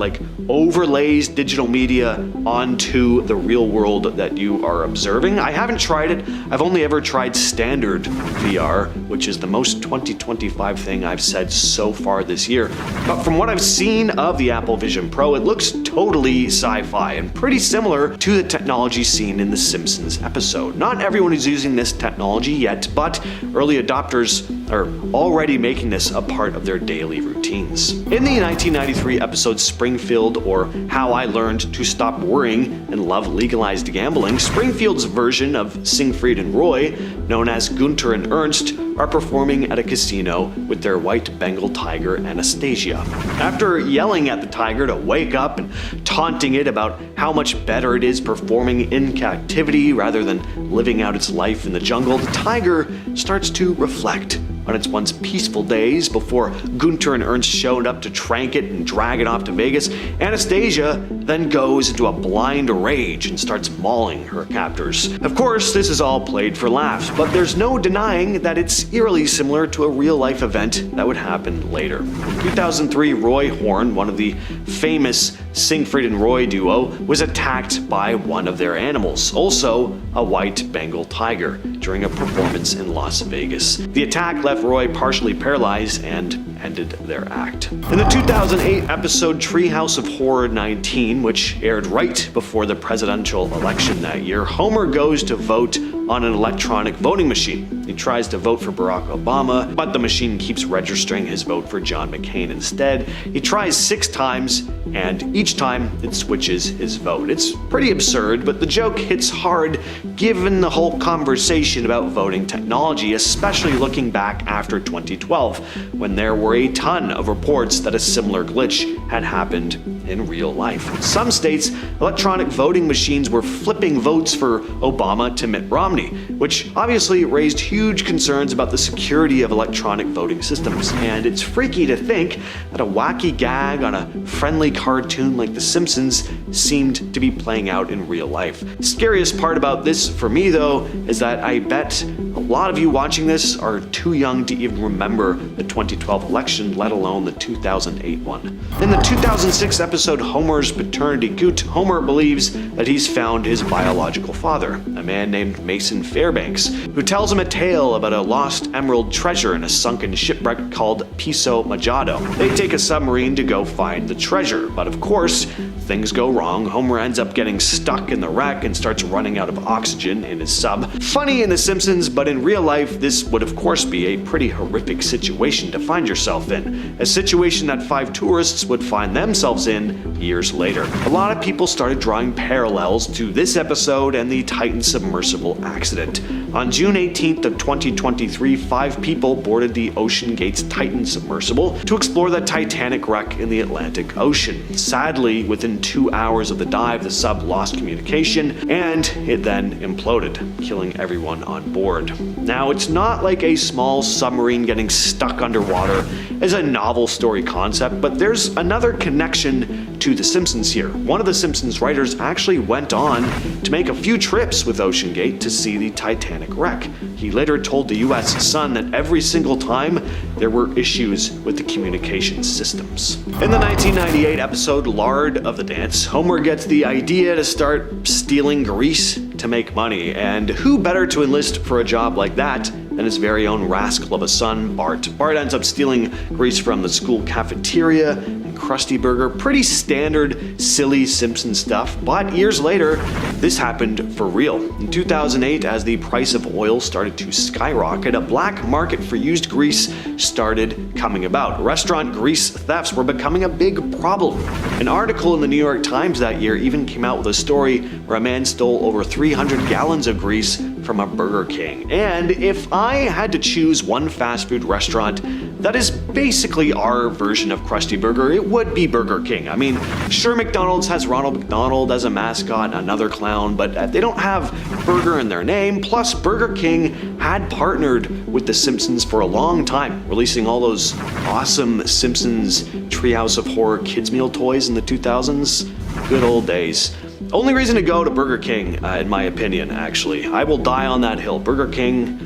overlays digital media onto the real world that you are observing. I haven't tried it. I've only ever tried standard VR, which is the most 2025 thing I've said so far this year. But from what I've seen of the Apple Vision Pro, it looks totally sci-fi and pretty similar to the technology seen in the Simpsons episode. Not everyone is using this technology yet, but early adopters are already making this a part of their daily routines. In the 1993 episode Springfield, or How I Learned to Stop Worrying and Love Legalized Gambling, Springfield's version of Siegfried and Roy, known as Gunter and Ernst, are performing at a casino with their white Bengal tiger Anastasia. After yelling at the tiger to wake up and taunting it about how much better it is performing in captivity rather than living out its life in the jungle, the tiger starts to reflect on its once peaceful days before Gunter and Ernst showed up to trank it and drag it off to Vegas. Anastasia then goes into a blind rage and starts mauling her captors. Of course, this is all played for laughs, but there's no denying that it's eerily similar to a real-life event that would happen later. In 2003, Roy Horn, one of the famous Siegfried and Roy duo, was attacked by one of their animals, also a white Bengal tiger, during a performance in Las Vegas. The attack left Roy partially paralyzed and ended their act. In the 2008 episode Treehouse of Horror 19, which aired right before the presidential election that year, Homer goes to vote on an electronic voting machine. He tries to vote for Barack Obama, but the machine keeps registering his vote for John McCain instead. He tries 6 times, and each time it switches his vote. It's pretty absurd, but the joke hits hard given the whole conversation about voting technology, especially looking back after 2012, when there were a ton of reports that a similar glitch had happened in real life. In some states, electronic voting machines were flipping votes for Obama to Mitt Romney, which obviously raised huge concerns about the security of electronic voting systems. And it's freaky to think that a wacky gag on a friendly cartoon like The Simpsons seemed to be playing out in real life. The scariest part about this for me, though, is that I bet a lot of you watching this are too young to even remember the 2012 election, let alone the 2008 one. In the 2006 episode Homer's Paternity Goot, Homer believes that he's found his biological father, a man named Mason Fairbanks, who tells him a tale about a lost emerald treasure in a sunken shipwreck called Piso Majado. They take a submarine to go find the treasure, but of course, things go wrong. Homer ends up getting stuck in the wreck and starts running out of oxygen in his sub. Funny in The Simpsons, but in real life, this would of course be a pretty horrific situation to find yourself in. A situation that 5 tourists would find themselves in million years later. A lot of people started drawing parallels to this episode and the Titan submersible accident. On June 18th of 2023, 5 people boarded the OceanGate's Titan submersible to explore the Titanic wreck in the Atlantic Ocean. Sadly, within 2 hours of the dive, the sub lost communication and it then imploded, killing everyone on board. Now, it's not like a small submarine getting stuck underwater is a novel story concept, but there's another connection to The Simpsons here. One of The Simpsons writers actually went on to make a few trips with OceanGate to see the Titanic wreck. He later told the US Sun that every single time there were issues with the communication systems. In the 1998 episode Lard of the Dance, Homer gets the idea to start stealing grease to make money, and who better to enlist for a job like that than his very own rascal of a son, Bart. Bart ends up stealing grease from the school cafeteria and Krusty Burger. Pretty standard, silly Simpson stuff, but years later, this happened for real. In 2008, as the price of oil started to skyrocket, a black market for used grease started coming about. Restaurant grease thefts were becoming a big problem. An article in the New York Times that year even came out with a story where a man stole over 300 gallons of grease from a Burger King. And if I had to choose one fast food restaurant that is basically our version of Krusty Burger, it would be Burger King. I mean, sure, McDonald's has Ronald McDonald as a mascot, another clown, but they don't have burger in their name. Plus, Burger King had partnered with The Simpsons for a long time, releasing all those awesome Simpsons Treehouse of Horror kids meal toys in the 2000s. Good old days. Only reason to go to Burger King, in my opinion, actually. I will die on that hill. Burger King,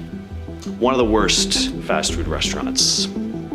one of the worst fast food restaurants.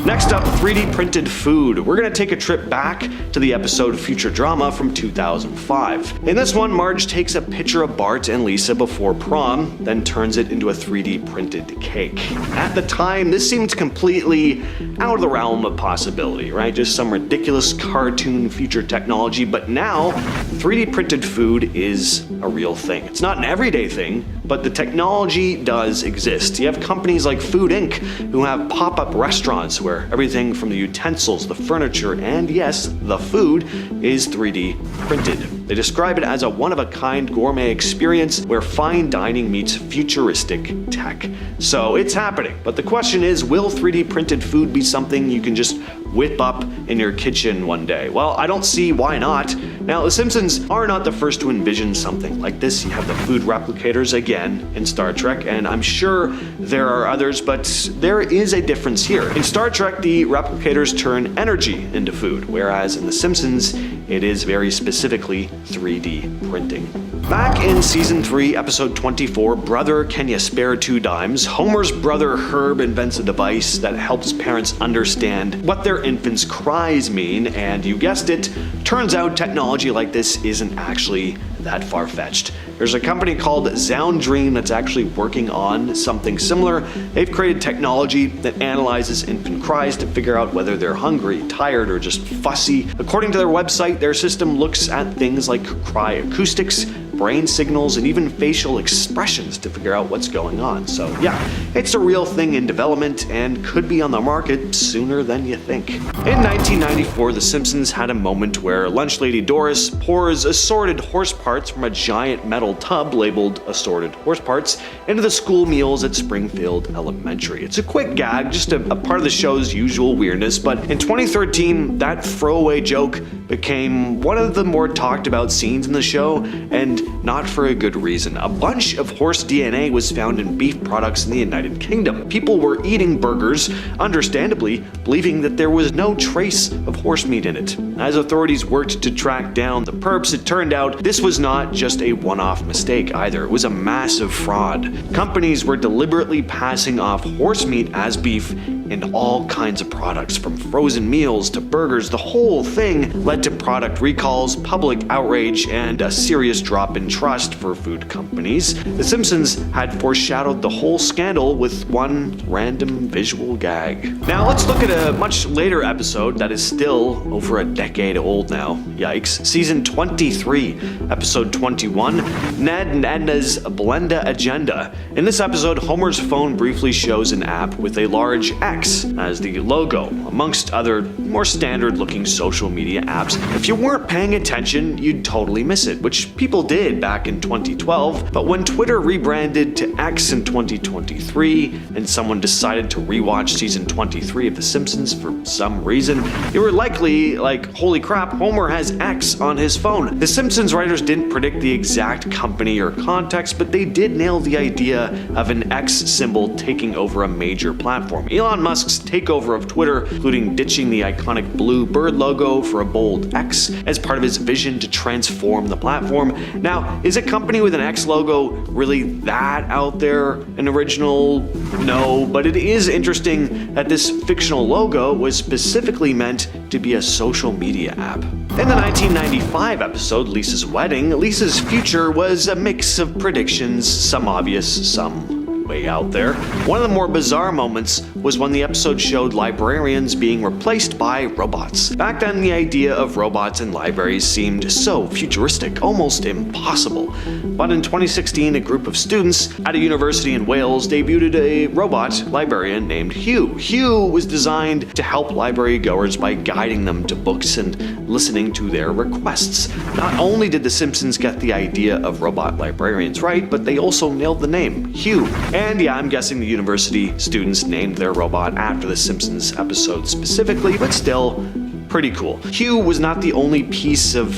Next up, 3D printed food. We're gonna take a trip back to the episode Future Drama from 2005. In this one, Marge takes a picture of Bart and Lisa before prom, then turns it into a 3D printed cake. At the time, this seemed completely out of the realm of possibility, right? Just some ridiculous cartoon future technology, but now 3D printed food is a real thing. It's not an everyday thing, but the technology does exist. You have companies like Food Inc. who have pop-up restaurants where everything from the utensils, the furniture, and yes, the food is 3D printed. They describe it as a one-of-a-kind gourmet experience where fine dining meets futuristic tech. So it's happening, but the question is, will 3D printed food be something you can just whip up in your kitchen one day? Well, I don't see why not. Now, The Simpsons are not the first to envision something like this. You have the food replicators again in Star Trek, and I'm sure there are others, but there is a difference here. In Star Trek, the replicators turn energy into food, whereas in The Simpsons, it is very specifically 3D printing. Back in Season 3, Episode 24, Brother, Can You Spare Two Dimes?, Homer's brother Herb invents a device that helps parents understand what their infants' cries mean, and you guessed it, turns out technology like this isn't actually that far-fetched. There's a company called Zoundream that's actually working on something similar. They've created technology that analyzes infant cries to figure out whether they're hungry, tired, or just fussy. According to their website, their system looks at things like cry acoustics, brain signals, and even facial expressions to figure out what's going on. So yeah, it's a real thing in development and could be on the market sooner than you think. In 1994, The Simpsons had a moment where lunch lady Doris pours assorted horse parts from a giant metal tub labeled assorted horse parts into the school meals at Springfield Elementary. It's a quick gag, just a part of the show's usual weirdness, but in 2013, that throwaway joke became one of the more talked about scenes in the show, and not for a good reason. A bunch of horse DNA was found in beef products in the United Kingdom. People were eating burgers, understandably, believing that there was no trace of horse meat in it. As authorities worked to track down the perps, it turned out this was not just a one-off mistake either. It was a massive fraud. Companies were deliberately passing off horse meat as beef in all kinds of products, from frozen meals to burgers. The whole thing led to product recalls, public outrage, and a serious drop in trust for food companies. The Simpsons had foreshadowed the whole scandal with one random visual gag. Now let's look at a much later episode that is still over a decade old now. Yikes. Season 23, episode 21, Ned and Edna's Blenda Agenda. In this episode, Homer's phone briefly shows an app with a large X X as the logo, amongst other more standard looking social media apps. If you weren't paying attention, you'd totally miss it, which people did back in 2012, but when Twitter rebranded to X in 2023 and someone decided to rewatch season 23 of The Simpsons for some reason, they were likely like, holy crap, Homer has X on his phone. The Simpsons writers didn't predict the exact company or context, but they did nail the idea of an X symbol taking over a major platform. Elon Musk's takeover of Twitter, including ditching the iconic blue bird logo for a bold X as part of his vision to transform the platform. Now, is a company with an X logo really that out there and original? No, but it is interesting that this fictional logo was specifically meant to be a social media app. In the 1995 episode Lisa's Wedding, Lisa's future was a mix of predictions, some obvious, some way out there. One of the more bizarre moments was when the episode showed librarians being replaced by robots. Back then, the idea of robots in libraries seemed so futuristic, almost impossible. But in 2016, a group of students at a university in Wales debuted a robot librarian named Hugh. Hugh was designed to help library goers by guiding them to books and listening to their requests. Not only did The Simpsons get the idea of robot librarians right, but they also nailed the name, Hugh. And yeah, I'm guessing the university students named their robot after the Simpsons episode specifically, but still, pretty cool. Hugh was not the only piece of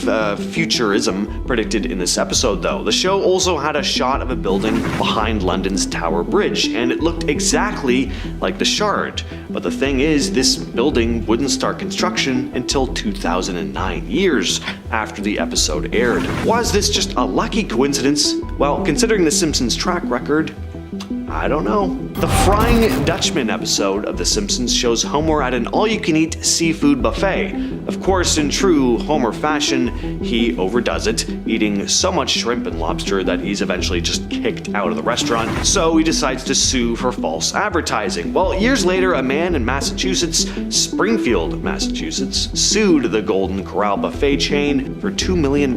futurism predicted in this episode though. The show also had a shot of a building behind London's Tower Bridge, and it looked exactly like the Shard. But the thing is, this building wouldn't start construction until 2009, years after the episode aired. Was this just a lucky coincidence? Well, considering The Simpsons' track record, I don't know. The Frying Dutchman episode of The Simpsons shows Homer at an all-you-can-eat seafood buffet. Of course, in true Homer fashion, he overdoes it, eating so much shrimp and lobster that he's eventually just kicked out of the restaurant, so he decides to sue for false advertising. Well, years later, a man in Massachusetts, Springfield, Massachusetts, sued the Golden Corral buffet chain for $2 million,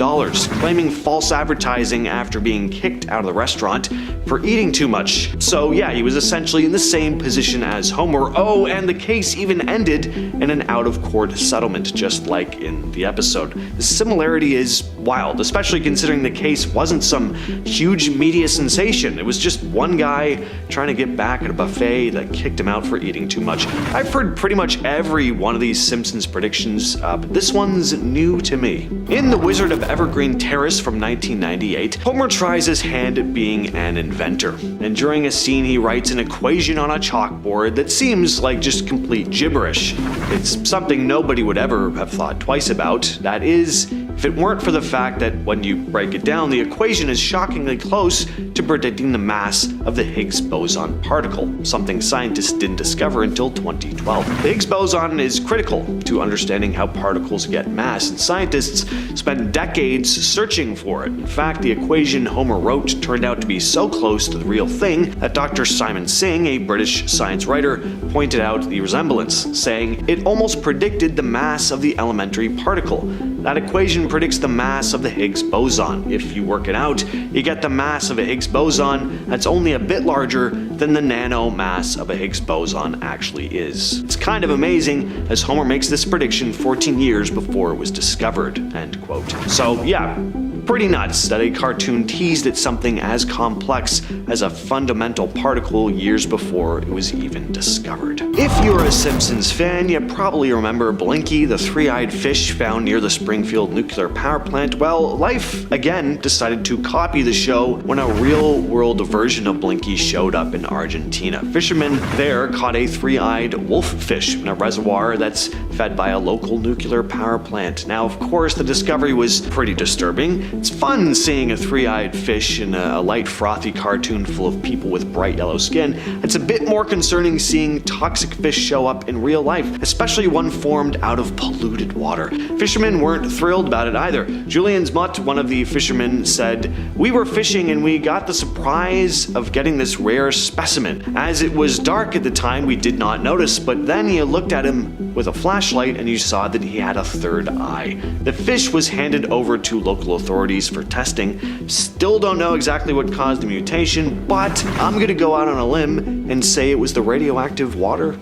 claiming false advertising after being kicked out of the restaurant for eating too much. So yeah, he was essentially in the same position as Homer. Oh, and the case even ended in an out-of-court settlement, just like in the episode. The similarity is wild, especially considering the case wasn't some huge media sensation. It was just one guy trying to get back at a buffet that kicked him out for eating too much. I've heard pretty much every one of these Simpsons predictions, but this one's new to me. In The Wizard of Evergreen Terrace from 1998, Homer tries his hand at being an inventor, and during a scene he writes an equation on a chalkboard that seems like just complete gibberish. It's something nobody would ever have thought twice about. That is, if it weren't for the fact that when you break it down, the equation is shockingly close to predicting the mass of the Higgs boson particle, something scientists didn't discover until 2012. The Higgs boson is critical to understanding how particles get mass, and scientists spent decades searching for it. In fact, the equation Homer wrote turned out to be so close to the real thing that Dr. Simon Singh, a British science writer, pointed out the resemblance, saying it almost predicted the mass of the elementary particle. That equation predicts the mass of the Higgs boson. If you work it out, you get the mass of a Higgs boson that's only a bit larger than the nano mass of a Higgs boson actually is. It's kind of amazing, as Homer makes this prediction 14 years before it was discovered, end quote. So yeah, pretty nuts that a cartoon teased at something as complex as a fundamental particle years before it was even discovered. If you're a Simpsons fan, you probably remember Blinky, the three-eyed fish found near the Springfield nuclear power plant. Well, Life, again, decided to copy the show when a real-world version of Blinky showed up in Argentina. Fishermen there caught a three-eyed wolffish in a reservoir that's fed by a local nuclear power plant. Now, of course, the discovery was pretty disturbing. It's fun seeing a three-eyed fish in a light, frothy cartoon full of people with bright yellow skin. It's a bit more concerning seeing toxic fish show up in real life, especially one formed out of polluted water. Fishermen weren't thrilled about it either. Julian Smutt, one of the fishermen, said, "We were fishing and we got the surprise of getting this rare specimen. As it was dark at the time, we did not notice, but then you looked at him with a flashlight and you saw that he had a third eye." The fish was handed over to local authorities for testing. Still don't know exactly what caused the mutation, but I'm gonna go out on a limb and say it was the radioactive water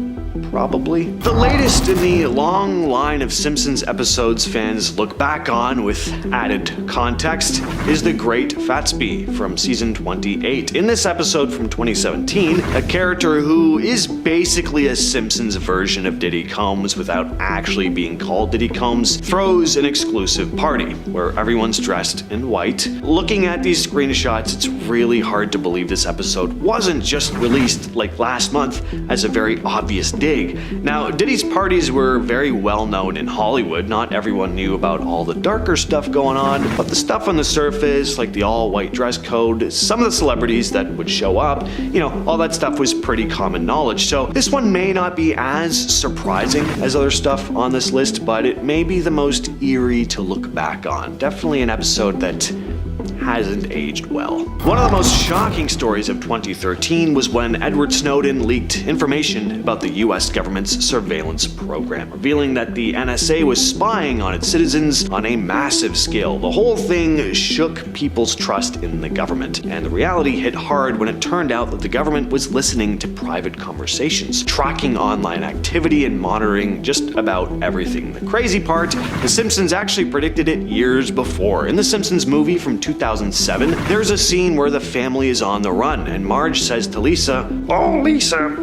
probably. The latest in the long line of Simpsons episodes fans look back on with added context is the Great Fatsby from season 28. In this episode from 2017, a character who is basically a Simpsons version of Diddy Combs without actually being called Diddy Combs throws an exclusive party where everyone's dressed in white. Looking at these screenshots, it's really hard to believe this episode wasn't just released like last month as a very obvious dig. Now, Diddy's parties were very well known in Hollywood. Not everyone knew about all the darker stuff going on, but the stuff on the surface, like the all-white dress code, some of the celebrities that would show up, all that stuff was pretty common knowledge. So this one may not be as surprising as other stuff on this list, but it may be the most eerie to look back on. Definitely an episode that hasn't aged well. One of the most shocking stories of 2013 was when Edward Snowden leaked information about the US government's surveillance program, revealing that the NSA was spying on its citizens on a massive scale. The whole thing shook people's trust in the government, and the reality hit hard when it turned out that the government was listening to private conversations, tracking online activity, and monitoring just about everything. The crazy part, The Simpsons actually predicted it years before. In The Simpsons movie from 2007, there's a scene where the family is on the run, and Marge says to Lisa, "Oh, Lisa."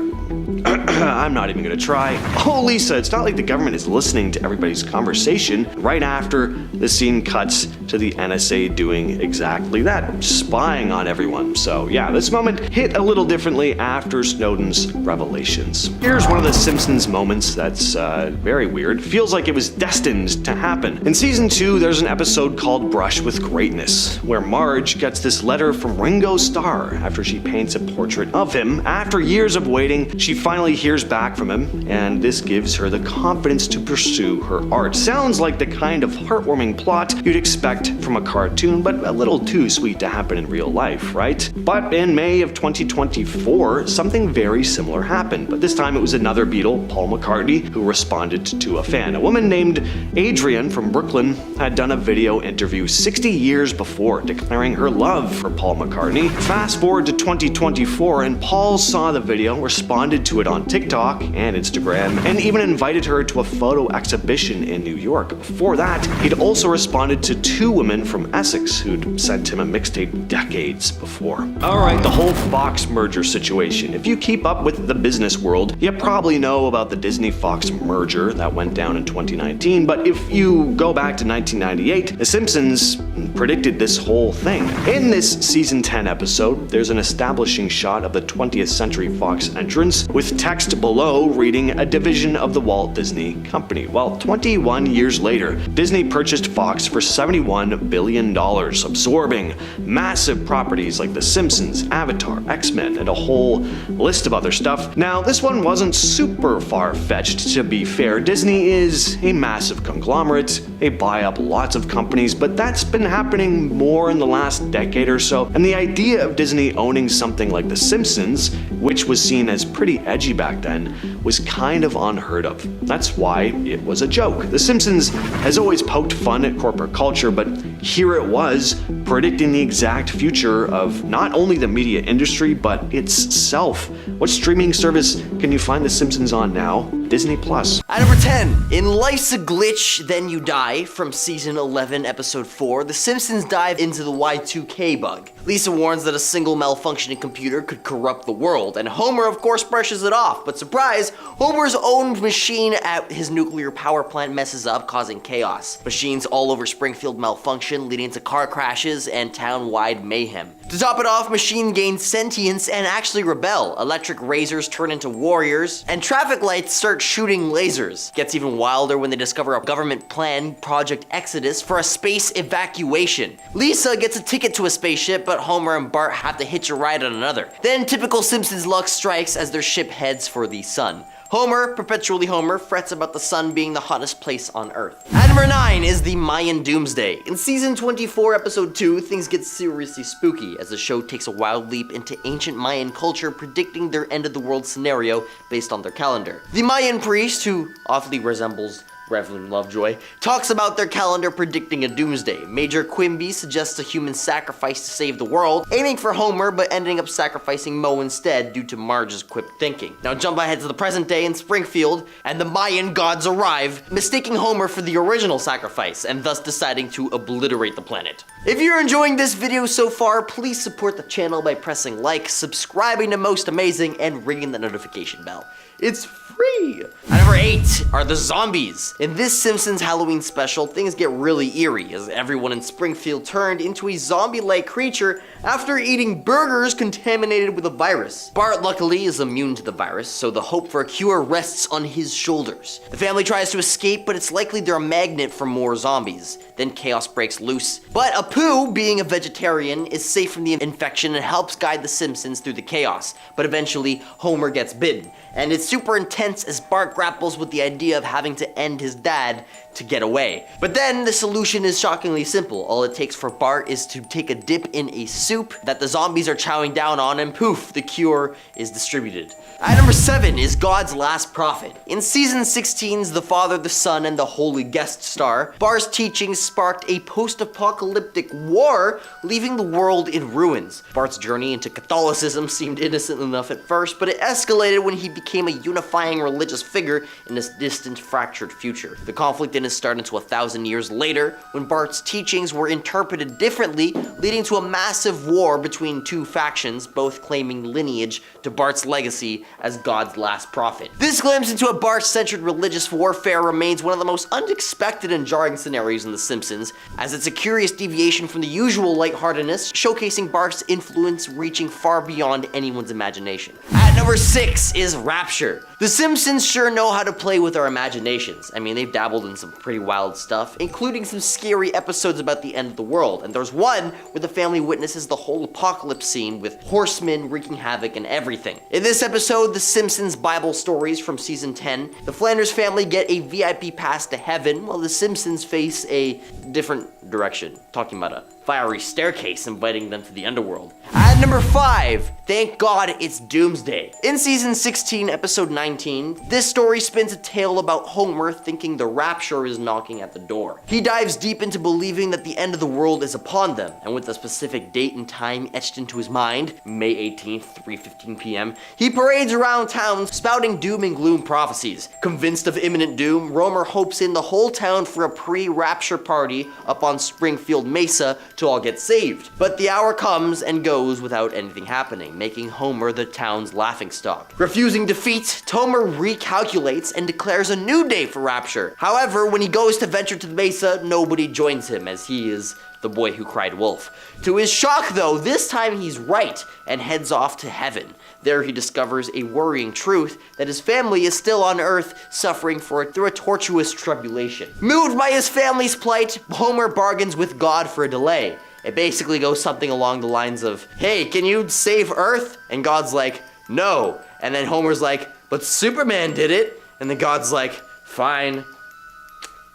I'm not even gonna try. Oh, Lisa, it's not like the government is listening to everybody's conversation. Right after, the scene cuts to the NSA doing exactly that, spying on everyone. So yeah, this moment hit a little differently after Snowden's revelations. Here's one of the Simpsons moments that's very weird. Feels like it was destined to happen. In season 2, there's an episode called Brush with Greatness, where Marge gets this letter from Ringo Starr after she paints a portrait of him. After years of waiting, she finally hears back from him, and this gives her the confidence to pursue her art. Sounds like the kind of heartwarming plot you'd expect from a cartoon, but a little too sweet to happen in real life, right? But in May of 2024, something very similar happened, but this time it was another Beatle, Paul McCartney, who responded to a fan. A woman named Adrian from Brooklyn had done a video interview 60 years before, declaring her love for Paul McCartney. Fast forward to 2024, and Paul saw the video, responded to it on TikTok and Instagram, and even invited her to a photo exhibition in New York. Before that, he'd also responded to 2 women from Essex who'd sent him a mixtape decades before. Alright, the whole Fox merger situation. If you keep up with the business world, you probably know about the Disney-Fox merger that went down in 2019, but if you go back to 1998, The Simpsons predicted this whole thing. In this season 10 episode, there's an establishing shot of the 20th Century Fox entrance with text below reading a division of the Walt Disney Company. Well, 21 years later, Disney purchased Fox for $71 billion, absorbing massive properties like The Simpsons, Avatar, X-Men, and a whole list of other stuff. Now, this one wasn't super far-fetched, to be fair. Disney is a massive conglomerate. They buy up lots of companies, but that's been happening more in the last decade or so, and the idea of Disney owning something like The Simpsons, which was seen as pretty edgy back then, was kind of unheard of. That's why it was a joke. The Simpsons has always poked fun at corporate culture, but here it was, predicting the exact future of not only the media industry, but itself. What streaming service can you find The Simpsons on now? Disney Plus. At number 10, in Life's a Glitch, Then You Die, from season 11, episode 4, The Simpsons dive into the Y2K bug. Lisa warns that a single malfunctioning computer could corrupt the world, and Homer of course brushes it off, but surprise, Homer's own machine at his nuclear power plant messes up, causing chaos. Machines all over Springfield malfunction, leading to car crashes and town-wide mayhem. To top it off, machine gains sentience and actually rebel. Electric razors turn into warriors, and traffic lights start shooting lasers. Gets even wilder when they discover a government plan, Project Exodus, for a space evacuation. Lisa gets a ticket to a spaceship, but Homer and Bart have to hitch a ride on another. Then typical Simpsons luck strikes as their ship heads for the sun. Homer, perpetually Homer, frets about the sun being the hottest place on Earth. At number 9 is the Mayan Doomsday. In season 24, episode 2, things get seriously spooky as the show takes a wild leap into ancient Mayan culture, predicting their end of the world scenario based on their calendar. The Mayan priest, who awfully resembles Reverend Lovejoy, talks about their calendar predicting a doomsday. Major Quimby suggests a human sacrifice to save the world, aiming for Homer but ending up sacrificing Moe instead due to Marge's quick thinking. Now jump ahead to the present day in Springfield, and the Mayan gods arrive, mistaking Homer for the original sacrifice, and thus deciding to obliterate the planet. If you're enjoying this video so far, please support the channel by pressing like, subscribing to Most Amazing, and ringing the notification bell. It's free! At number 8 are the zombies. In this Simpsons Halloween special, things get really eerie as everyone in Springfield turned into a zombie-like creature after eating burgers contaminated with a virus. Bart luckily is immune to the virus, so the hope for a cure rests on his shoulders. The family tries to escape, but it's likely they're a magnet for more zombies. Then chaos breaks loose. But Apu, being a vegetarian, is safe from the infection and helps guide the Simpsons through the chaos. But eventually, Homer gets bitten. And it's super intense as Bart grapples with the idea of having to end his dad to get away. But then the solution is shockingly simple. All it takes for Bart is to take a dip in a soup that the zombies are chowing down on, and poof, the cure is distributed. At number 7 is God's Last Prophet. In season 16's The Father, the Son, and the Holy Guest Star, Bart's teachings sparked a post-apocalyptic war, leaving the world in ruins. Bart's journey into Catholicism seemed innocent enough at first, but it escalated when he became a unifying religious figure in this distant, fractured future. The conflict didn't start until 1,000 years later, when Bart's teachings were interpreted differently, leading to a massive war between two factions, both claiming lineage to Bart's legacy as God's last prophet. This glimpse into a Bart-centered religious warfare remains one of the most unexpected and jarring scenarios in The Simpsons, as it's a curious deviation from the usual lightheartedness, showcasing Bart's influence reaching far beyond anyone's imagination. At number 6 is Rapture. The Simpsons sure know how to play with our imaginations. I mean, they've dabbled in some pretty wild stuff, including some scary episodes about the end of the world, and there's one where the family witnesses the whole apocalypse scene with horsemen wreaking havoc and everything. In this episode, The Simpsons Bible Stories from season 10, the Flanders family get a VIP pass to heaven, while the Simpsons face a different direction, talking about a fiery staircase inviting them to the underworld. At number 5, thank God it's Doomsday. In season 16, episode 19, this story spins a tale about Homer thinking the rapture is knocking at the door. He dives deep into believing that the end of the world is upon them, and with a specific date and time etched into his mind, May 18th, 3:15 p.m., he parades around town spouting doom and gloom prophecies. Convinced of imminent doom, Romer hopes in the whole town for a pre-rapture party up on Springfield Mesa to all get saved. But the hour comes and goes without anything happening, making Homer the town's laughingstock. Refusing defeat, Homer recalculates and declares a new day for Rapture. However, when he goes to venture to the Mesa, nobody joins him, as he is the boy who cried wolf. To his shock though, this time he's right and heads off to heaven. There he discovers a worrying truth that his family is still on Earth, suffering through a tortuous tribulation. Moved by his family's plight, Homer bargains with God for a delay. It basically goes something along the lines of, hey, can you save Earth? And God's like, no. And then Homer's like, but Superman did it. And then God's like, fine.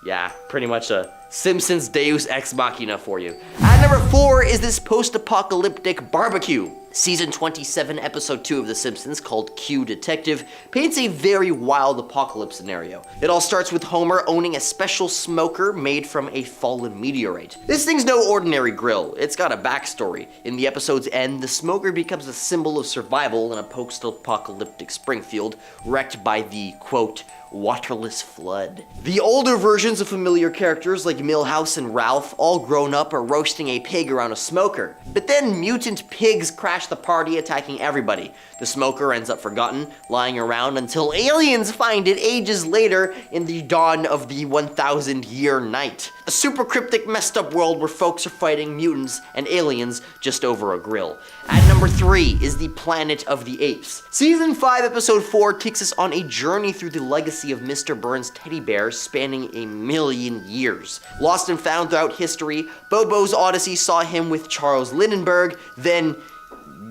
Yeah, pretty much a Simpsons Deus Ex Machina for you. At number 4 is this post-apocalyptic barbecue. Season 27, episode 2 of The Simpsons, called Q Detective, paints a very wild apocalypse scenario. It all starts with Homer owning a special smoker made from a fallen meteorite. This thing's no ordinary grill, it's got a backstory. In the episode's end, the smoker becomes a symbol of survival in a post-apocalyptic Springfield, wrecked by the, quote, waterless flood. The older versions of familiar characters like Milhouse and Ralph, all grown up, are roasting a pig around a smoker. But then mutant pigs crash the party, attacking everybody. The smoker ends up forgotten, lying around until aliens find it ages later in the dawn of the 1,000-year night. A super cryptic, messed up world where folks are fighting mutants and aliens just over a grill. At number 3 is the Planet of the Apes. Season 5, episode 4 takes us on a journey through the legacy of Mr. Burns' teddy bear spanning 1,000,000 years. Lost and found throughout history, Bobo's Odyssey saw him with Charles Lindbergh, then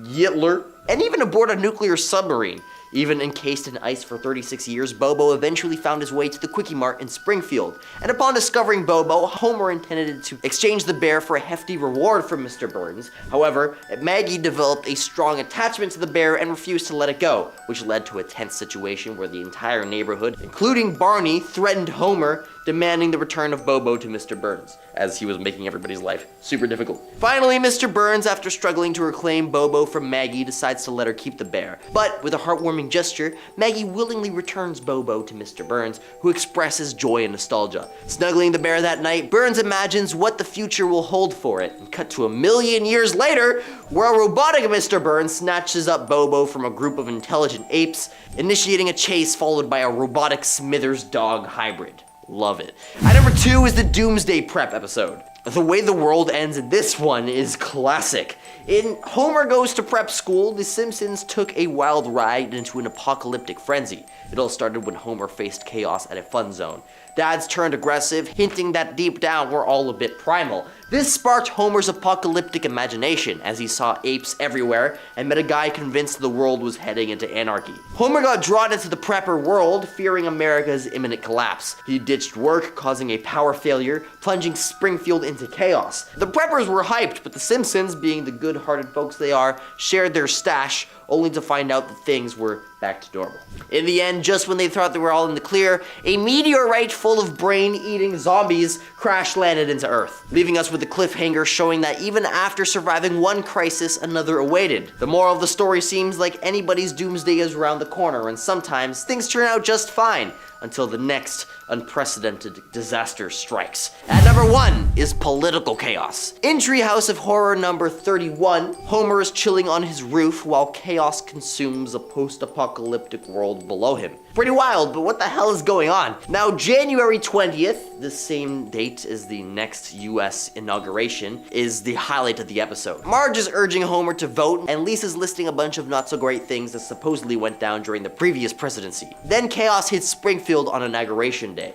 Hitler, and even aboard a nuclear submarine. Even encased in ice for 36 years, Bobo eventually found his way to the Quickie Mart in Springfield. And upon discovering Bobo, Homer intended to exchange the bear for a hefty reward from Mr. Burns. However, Maggie developed a strong attachment to the bear and refused to let it go, which led to a tense situation where the entire neighborhood, including Barney, threatened Homer demanding the return of Bobo to Mr. Burns, as he was making everybody's life super difficult. Finally, Mr. Burns, after struggling to reclaim Bobo from Maggie, decides to let her keep the bear. But with a heartwarming gesture, Maggie willingly returns Bobo to Mr. Burns, who expresses joy and nostalgia. Snuggling the bear that night, Burns imagines what the future will hold for it, and cut to 1,000,000 years later, where a robotic Mr. Burns snatches up Bobo from a group of intelligent apes, initiating a chase followed by a robotic Smithers dog hybrid. Love it. At number 2 is the Doomsday Prep episode. The way the world ends in this one is classic. In Homer Goes to Prep School, the Simpsons took a wild ride into an apocalyptic frenzy. It all started when Homer faced chaos at a fun zone. Dads turned aggressive, hinting that deep down we're all a bit primal. This sparked Homer's apocalyptic imagination as he saw apes everywhere and met a guy convinced the world was heading into anarchy. Homer got drawn into the prepper world, fearing America's imminent collapse. He ditched work, causing a power failure, plunging Springfield into chaos. The preppers were hyped, but the Simpsons, being the good-hearted folks they are, shared their stash, only to find out that things were back to normal. In the end, just when they thought they were all in the clear, a meteorite full of brain-eating zombies crash-landed into Earth, leaving us with a cliffhanger showing that even after surviving one crisis, another awaited. The moral of the story seems like anybody's doomsday is around the corner, and sometimes things turn out just fine, until the next unprecedented disaster strikes. At number 1 is political chaos. In Treehouse of Horror number 31, Homer is chilling on his roof while chaos consumes a post-apocalyptic world below him. Pretty wild, but what the hell is going on? Now, January 20th, the same date as the next US inauguration, is the highlight of the episode. Marge is urging Homer to vote, and Lisa's listing a bunch of not-so-great things that supposedly went down during the previous presidency. Then chaos hits Springfield on Inauguration Day.